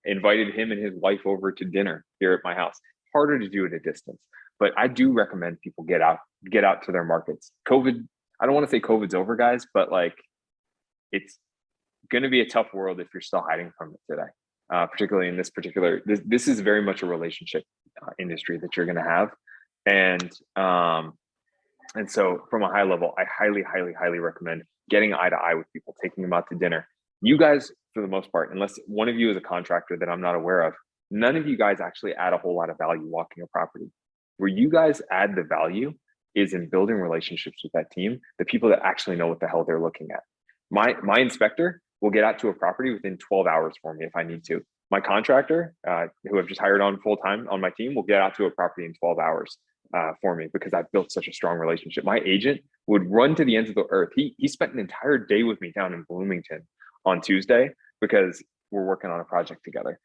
Invited him and his wife over to dinner here at my house. Harder to do at a distance, but I do recommend people get out to their markets. COVID, I don't want to say COVID's over, guys, but like, it's going to be a tough world if you're still hiding from it today. Particularly in this is very much a relationship industry that you're going to have. And so from a high level, I highly, highly, highly recommend getting eye to eye with people, taking them out to dinner. You guys, for the most part, unless one of you is a contractor that I'm not aware of, none of you guys actually add a whole lot of value walking a property. Where you guys add the value is in building relationships with that team, the people that actually know what the hell they're looking at. My inspector will get out to a property within 12 hours for me if I need to. My contractor, who I've just hired on full time on my team, will get out to a property in 12 hours for me because I've built such a strong relationship. My agent would run to the ends of the earth. He spent an entire day with me down in Bloomington on Tuesday because we're working on a project together.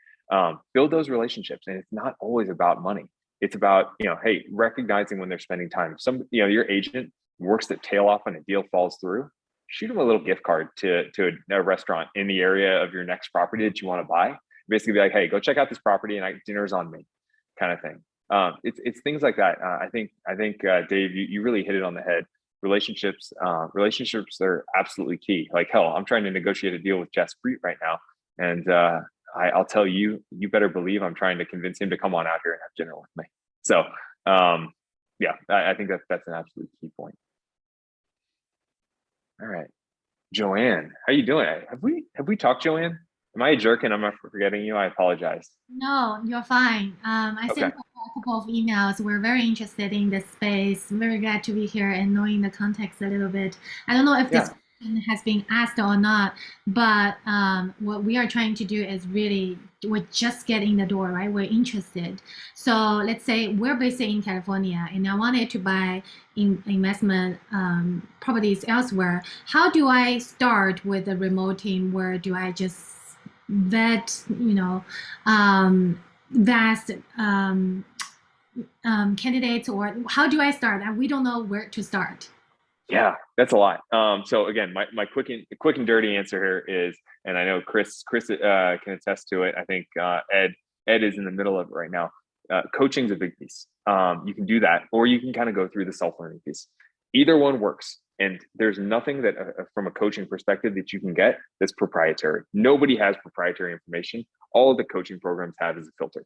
Build those relationships, and it's not always about money. It's about, hey, recognizing when they're spending time. Your agent works their tail off when a deal falls through. Shoot them a little gift card to a restaurant in the area of your next property that you want to buy. Basically be like, hey, go check out this property and dinner's on me, kind of thing. It's things like that. I think Dave, you really hit it on the head. Relationships are absolutely key. Like, hell, I'm trying to negotiate a deal with Jess Preet right now. And I'll tell you, you better believe I'm trying to convince him to come on out here and have dinner with me. So yeah, I think that's an absolute key point. All right, Joanne, how you doing? Have we talked, Joanne? Am I a jerk and I'm not forgetting you? I apologize. No, you're fine. I sent a couple of emails. We're very interested in this space. I'm very glad to be here and knowing the context a little bit. I don't know if this question has been asked or not, but what we are trying to do is really, we're just getting the door, right? We're interested. So let's say we're based in California and I wanted to buy investment properties elsewhere. How do I start with a remote team? Where do I just vet, vast candidates, or how do I start? And we don't know where to start. Yeah, that's a lot. So again, my quick and dirty answer here is, and I know Chris can attest to it. I think Ed is in the middle of it right now. Coaching is a big piece. You can do that, or you can kind of go through the self-learning piece. Either one works. And there's nothing that from a coaching perspective that you can get that's proprietary. Nobody has proprietary information. All of the coaching programs have is a filter.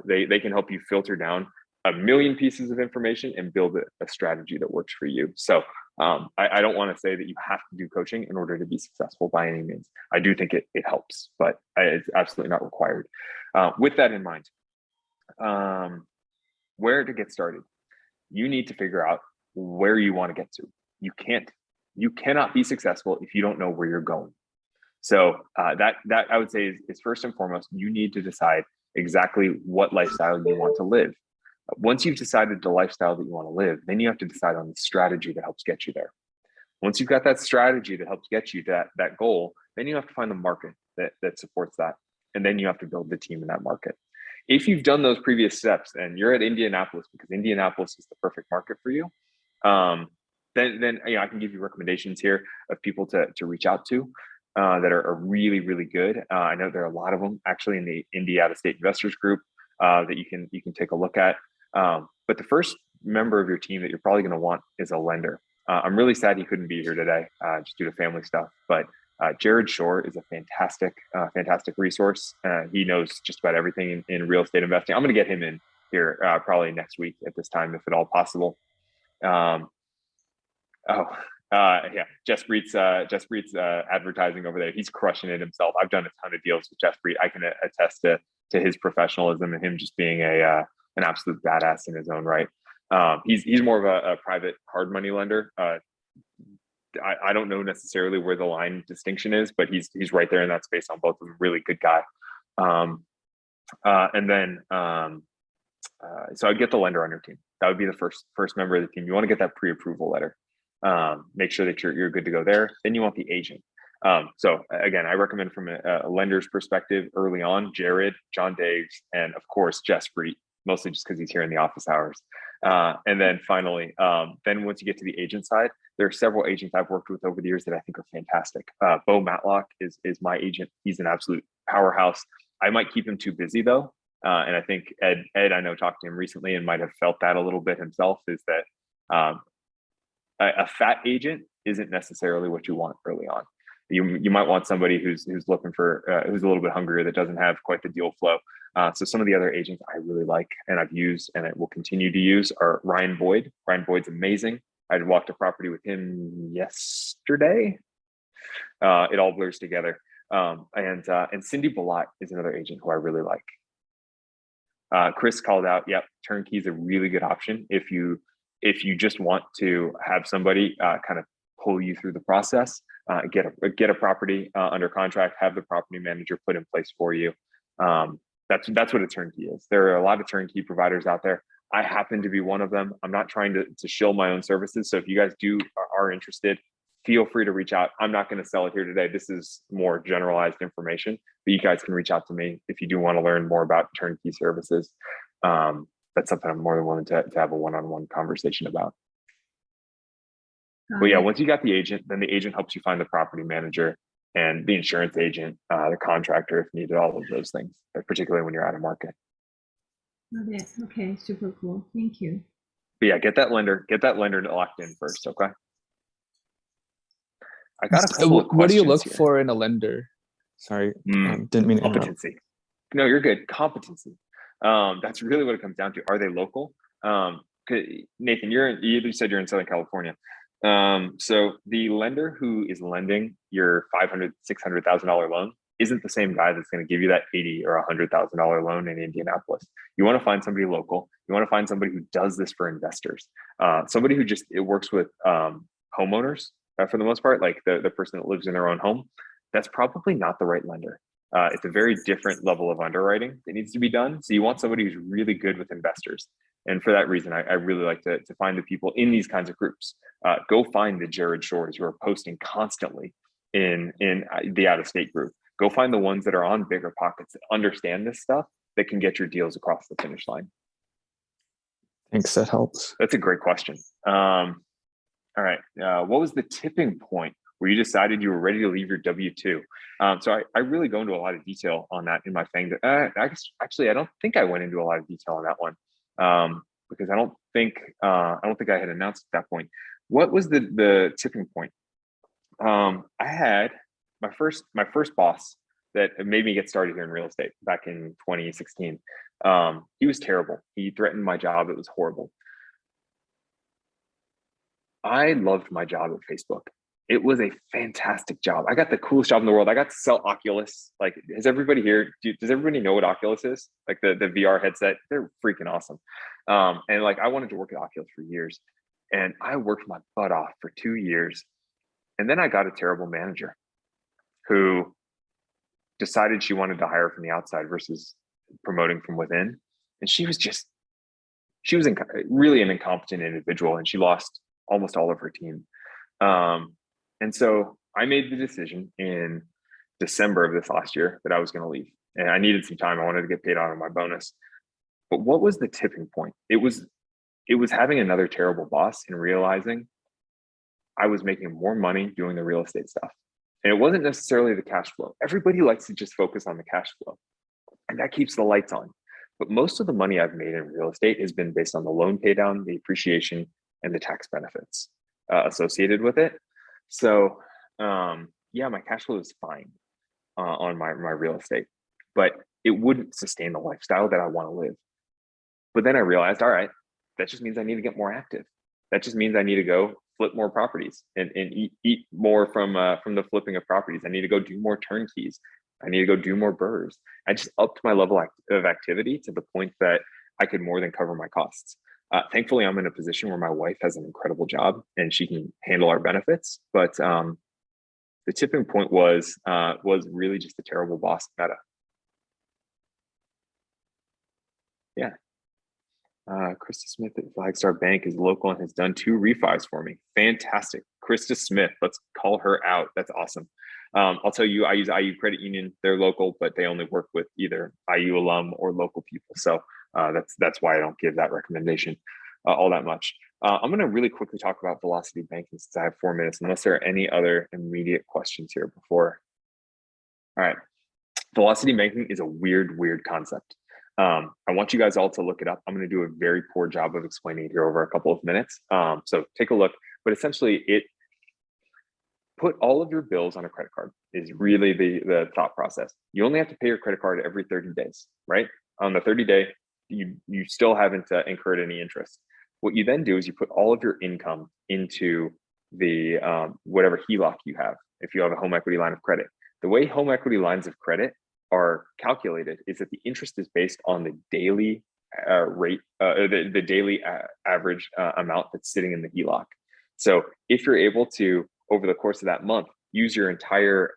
They can help you filter down a million pieces of information and build a strategy that works for you. So I don't want to say that you have to do coaching in order to be successful by any means. I do think it helps, but it's absolutely not required. With that in mind, where to get started? You need to figure out where you want to get to. You cannot be successful if you don't know where you're going. So that I would say is first and foremost, you need to decide exactly what lifestyle you want to live. Once you've decided the lifestyle that you want to live, then you have to decide on the strategy that helps get you there. Once you've got that strategy that helps get you to that goal, then you have to find the market that supports that. And then you have to build the team in that market. If you've done those previous steps and you're at Indianapolis because Indianapolis is the perfect market for you, then I can give you recommendations here of people to reach out to that are really, really good. I know there are a lot of them actually in the Indy Out of State Investors Group that you can take a look at. But the first member of your team that you're probably going to want is a lender. I'm really sad he couldn't be here today just due to family stuff. But Jared Shore is a fantastic resource. He knows just about everything in real estate investing. I'm going to get him in here probably next week at this time, if at all possible. Jess Breed's advertising over there. He's crushing it himself. I've done a ton of deals with Jess Breed. I can attest to his professionalism and him just being an absolute badass in his own right. He's more of a private hard money lender. I don't know necessarily where the line distinction is, but he's right there in that space on both of them. Really good guy. So I'd get the lender on your team. That would be the first member of the team. You want to get that pre-approval letter. Make sure that you're good to go there. Then you want the agent. So again, I recommend from a lender's perspective early on, Jared, John Daves, and of course, Jess Breed, mostly just because he's here in the office hours. And then finally, then once you get to the agent side, there are several agents I've worked with over the years that I think are fantastic. Bo Matlock is my agent. He's an absolute powerhouse. I might keep him too busy though. And I think Ed, I know, talked to him recently and might have felt that a little bit himself, is that a fat agent isn't necessarily what you want early on. You might want somebody who's looking for who's a little bit hungrier, that doesn't have quite the deal flow. So some of the other agents I really like and I've used and I will continue to use are Ryan Boyd. Ryan Boyd's amazing. I walked a property with him yesterday. It all blurs together. And Cindy Balot is another agent who I really like. Chris called out, yep, turnkey is a really good option if you just want to have somebody kind of pull you through the process, get a property under contract, have the property manager put in place for you. That's what a turnkey is. There are a lot of turnkey providers out there. I happen to be one of them. I'm not trying to shill my own services. So if you guys are interested, feel free to reach out. I'm not going to sell it here today. This is more generalized information, but you guys can reach out to me if you do want to learn more about turnkey services. That's something I'm more than willing to have a one-on-one conversation about. But yeah, once you got the agent, then the agent helps you find the property manager and the insurance agent, the contractor if needed, all of those things, particularly when you're out of market. Okay, super cool. Thank you. But yeah, get that lender locked in first, okay? I got a couple of questions. What do you look here for in a lender? Sorry, didn't mean to interrupt. Competency. No, you're good. Competency. That's really what it comes down to. Are they local? Nathan, you said you're in Southern California. So the lender who is lending your $500,000, $600,000 loan isn't the same guy that's going to give you that $80,000 or $100,000 loan in Indianapolis. You want to find somebody local. You want to find somebody who does this for investors. Somebody who it works with homeowners for the most part, like the person that lives in their own home. That's probably not the right lender. It's a very different level of underwriting that needs to be done. So you want somebody who's really good with investors. And for that reason, I really like to find the people in these kinds of groups. Go find the Jared Shores who are posting constantly in the out-of-state group. Go find the ones that are on bigger pockets that understand this stuff, that can get your deals across the finish line. Thanks, that helps. That's a great question. All right, what was the tipping point where you decided you were ready to leave your W-2? So I really go into a lot of detail on that in my thing. Actually, I don't think I went into a lot of detail on that one because I don't think I had announced at that point. What was the tipping point? I had my first boss that made me get started here in real estate back in 2016. He was terrible. He threatened my job. It was horrible. I loved my job at Facebook. It was a fantastic job. I got the coolest job in the world. I got to sell Oculus. Like, has everybody here, does everybody know what Oculus is? Like the VR headset, they're freaking awesome. And like, I wanted to work at Oculus for years, and I worked my butt off for 2 years. And then I got a terrible manager who decided she wanted to hire from the outside versus promoting from within. And she was really an incompetent individual, and she lost almost all of her team. And so I made the decision in December of this last year that I was going to leave, and I needed some time. I wanted to get paid out of my bonus. But what was the tipping point? It was having another terrible boss and realizing I was making more money doing the real estate stuff. And it wasn't necessarily the cash flow. Everybody likes to just focus on the cash flow, and that keeps the lights on. But most of the money I've made in real estate has been based on the loan pay down, the appreciation, and the tax benefits associated with it. So yeah, my cash flow is fine on my real estate, but it wouldn't sustain the lifestyle that I want to live. But then I realized, all right, that just means I need to get more active. That just means I need to go flip more properties and eat more from the flipping of properties. I need to go do more turnkeys. I need to go do more burrs. I just upped my level of activity to the point that I could more than cover my costs. Thankfully, I'm in a position where my wife has an incredible job and she can handle our benefits. But the tipping point was really just a terrible boss at Meta. Yeah. Krista Smith at Flagstar Bank is local and has done 2 refis for me. Fantastic. Krista Smith, let's call her out. That's awesome. I'll tell you, I use IU Credit Union. They're local, but they only work with either IU alum or local people. So that's why I don't give that recommendation all that much. I'm going to really quickly talk about Velocity Banking since I have 4 minutes, unless there are any other immediate questions here before. All right. Velocity Banking is a weird concept. I want you guys all to look it up. I'm going to do a very poor job of explaining it here over a couple of minutes. So take a look, but essentially it put all of your bills on a credit card is really the thought process. You only have to pay your credit card every 30 days, right? On the 30 day, you still haven't incurred any interest. What you then do is you put all of your income into the whatever HELOC you have. If you have a home equity line of credit, the way home equity lines of credit are calculated is that the interest is based on the daily rate, the daily average amount that's sitting in the HELOC. So if you're able to, over the course of that month, use your entire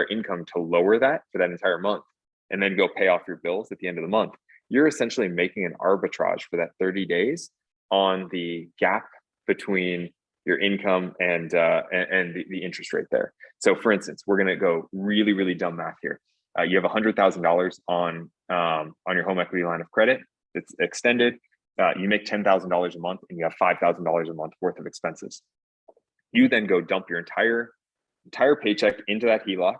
income to lower that for that entire month, and then go pay off your bills at the end of the month, you're essentially making an arbitrage for that 30 days on the gap between your income and the interest rate there. So for instance, we're going to go really dumb math here. You have $100,000 on your home equity line of credit. It's extended. You make $10,000 a month, and you have $5,000 a month worth of expenses. You then go dump your entire paycheck into that HELOC.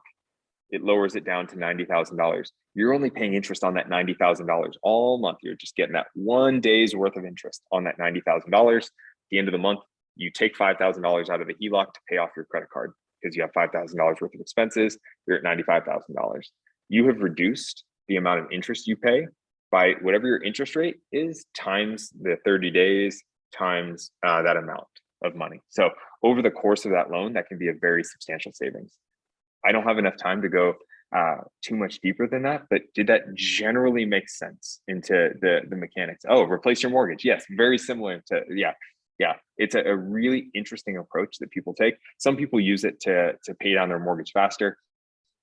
It lowers it down to $90,000. You're only paying interest on that $90,000 all month. You're just getting that 1 day's worth of interest on that $90,000. At the end of the month, you take $5,000 out of the HELOC to pay off your credit card because you have $5,000 worth of expenses. You're at $95,000. You have reduced the amount of interest you pay by whatever your interest rate is times the 30 days times that amount of money. So over the course of that loan, that can be a very substantial savings. I don't have enough time to go too much deeper than that, but did that generally make sense into the mechanics? Oh, replace your mortgage. Yes, very similar to, yeah. It's a really interesting approach that people take. Some people use it to pay down their mortgage faster.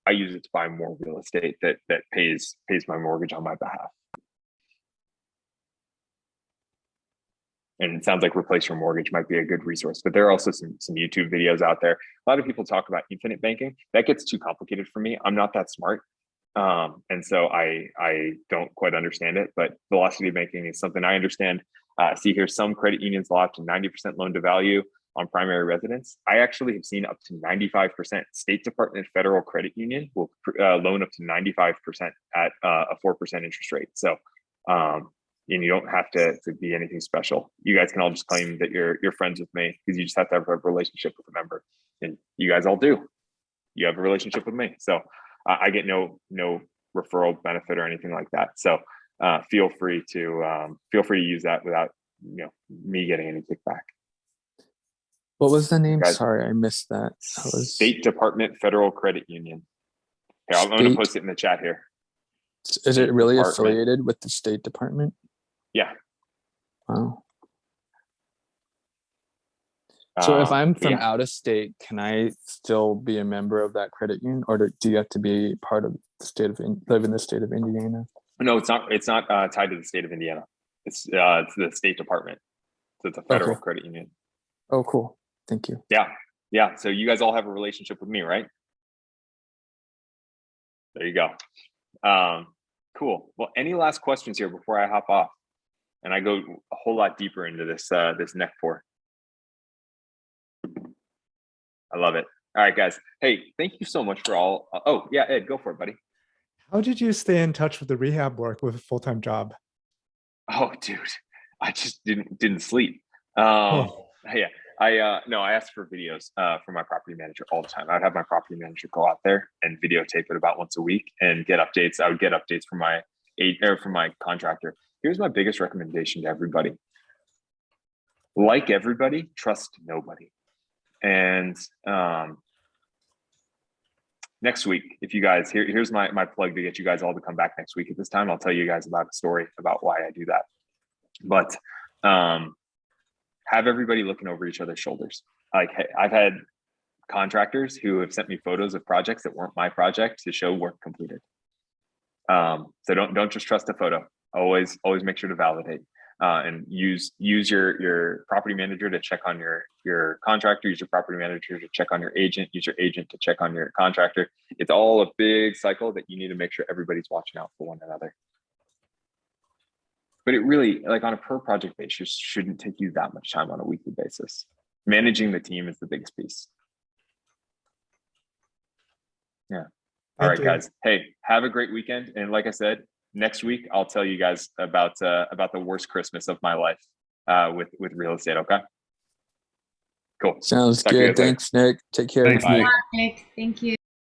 I use it to buy more real estate that pays my mortgage on my behalf. And it sounds like Replace Your Mortgage might be a good resource, but there are also some YouTube videos out there. A lot of people talk about infinite banking. That gets too complicated for me. I'm not that smart. And so I don't quite understand it, but velocity banking is something I understand. See here, some credit unions allow up to 90% loan to value on primary residence. I actually have seen up to 95%. State Department Federal Credit Union will loan up to 95% at a 4% interest rate. So, and you don't have to be anything special. You guys can all just claim that you're friends with me because you just have to have a relationship with a member, and you guys all do. You have a relationship with me, so I get no referral benefit or anything like that. So feel free to use that without me getting any kickback. What was the name? Guys, Sorry, I missed that. That was State Department Federal Credit Union. Here, I'm going to post it in the chat here. Is it really Department. affiliated with the State Department? Yeah. Wow. So if I'm from out of state, can I still be a member of that credit union, or do you have to be part of the state of live in the state of Indiana? No, it's not. It's not tied to the state of Indiana. It's the State Department. So it's a federal credit union. Oh, cool. Thank you. Yeah, yeah. So you guys all have a relationship with me, right? There you go. Cool. Well, any last questions here before I hop off and I go a whole lot deeper into this this neck pour? I love it. All right, guys. Hey, thank you so much for all. Oh, yeah, Ed, go for it, buddy. How did you stay in touch with the rehab work with a full-time job? Oh, dude, I just didn't sleep. Yeah, I asked for videos from my property manager all the time. I'd have my property manager go out there and videotape it about once a week and get updates. I would get updates from my contractor. Here's my biggest recommendation to everybody. Like everybody, trust nobody. And next week, if you guys, here's my plug to get you guys all to come back next week at this time. I'll tell you guys about a story about why I do that. But have everybody looking over each other's shoulders. Like, hey, I've had contractors who have sent me photos of projects that weren't my project to show work completed. So don't just trust a photo. Always make sure to validate. And use your property manager to check on your contractor, use your property manager to check on your agent, use your agent to check on your contractor. It's all a big cycle that you need to make sure everybody's watching out for one another. But it really, like on a per project basis, shouldn't take you that much time on a weekly basis. Managing the team is the biggest piece. Yeah. All right, guys. Hey, have a great weekend. And like I said, next week, I'll tell you guys about the worst Christmas of my life with real estate. Okay. Cool. Sounds good. Thanks, Nick. Take care. Thanks, Nick. Nick. Thank you.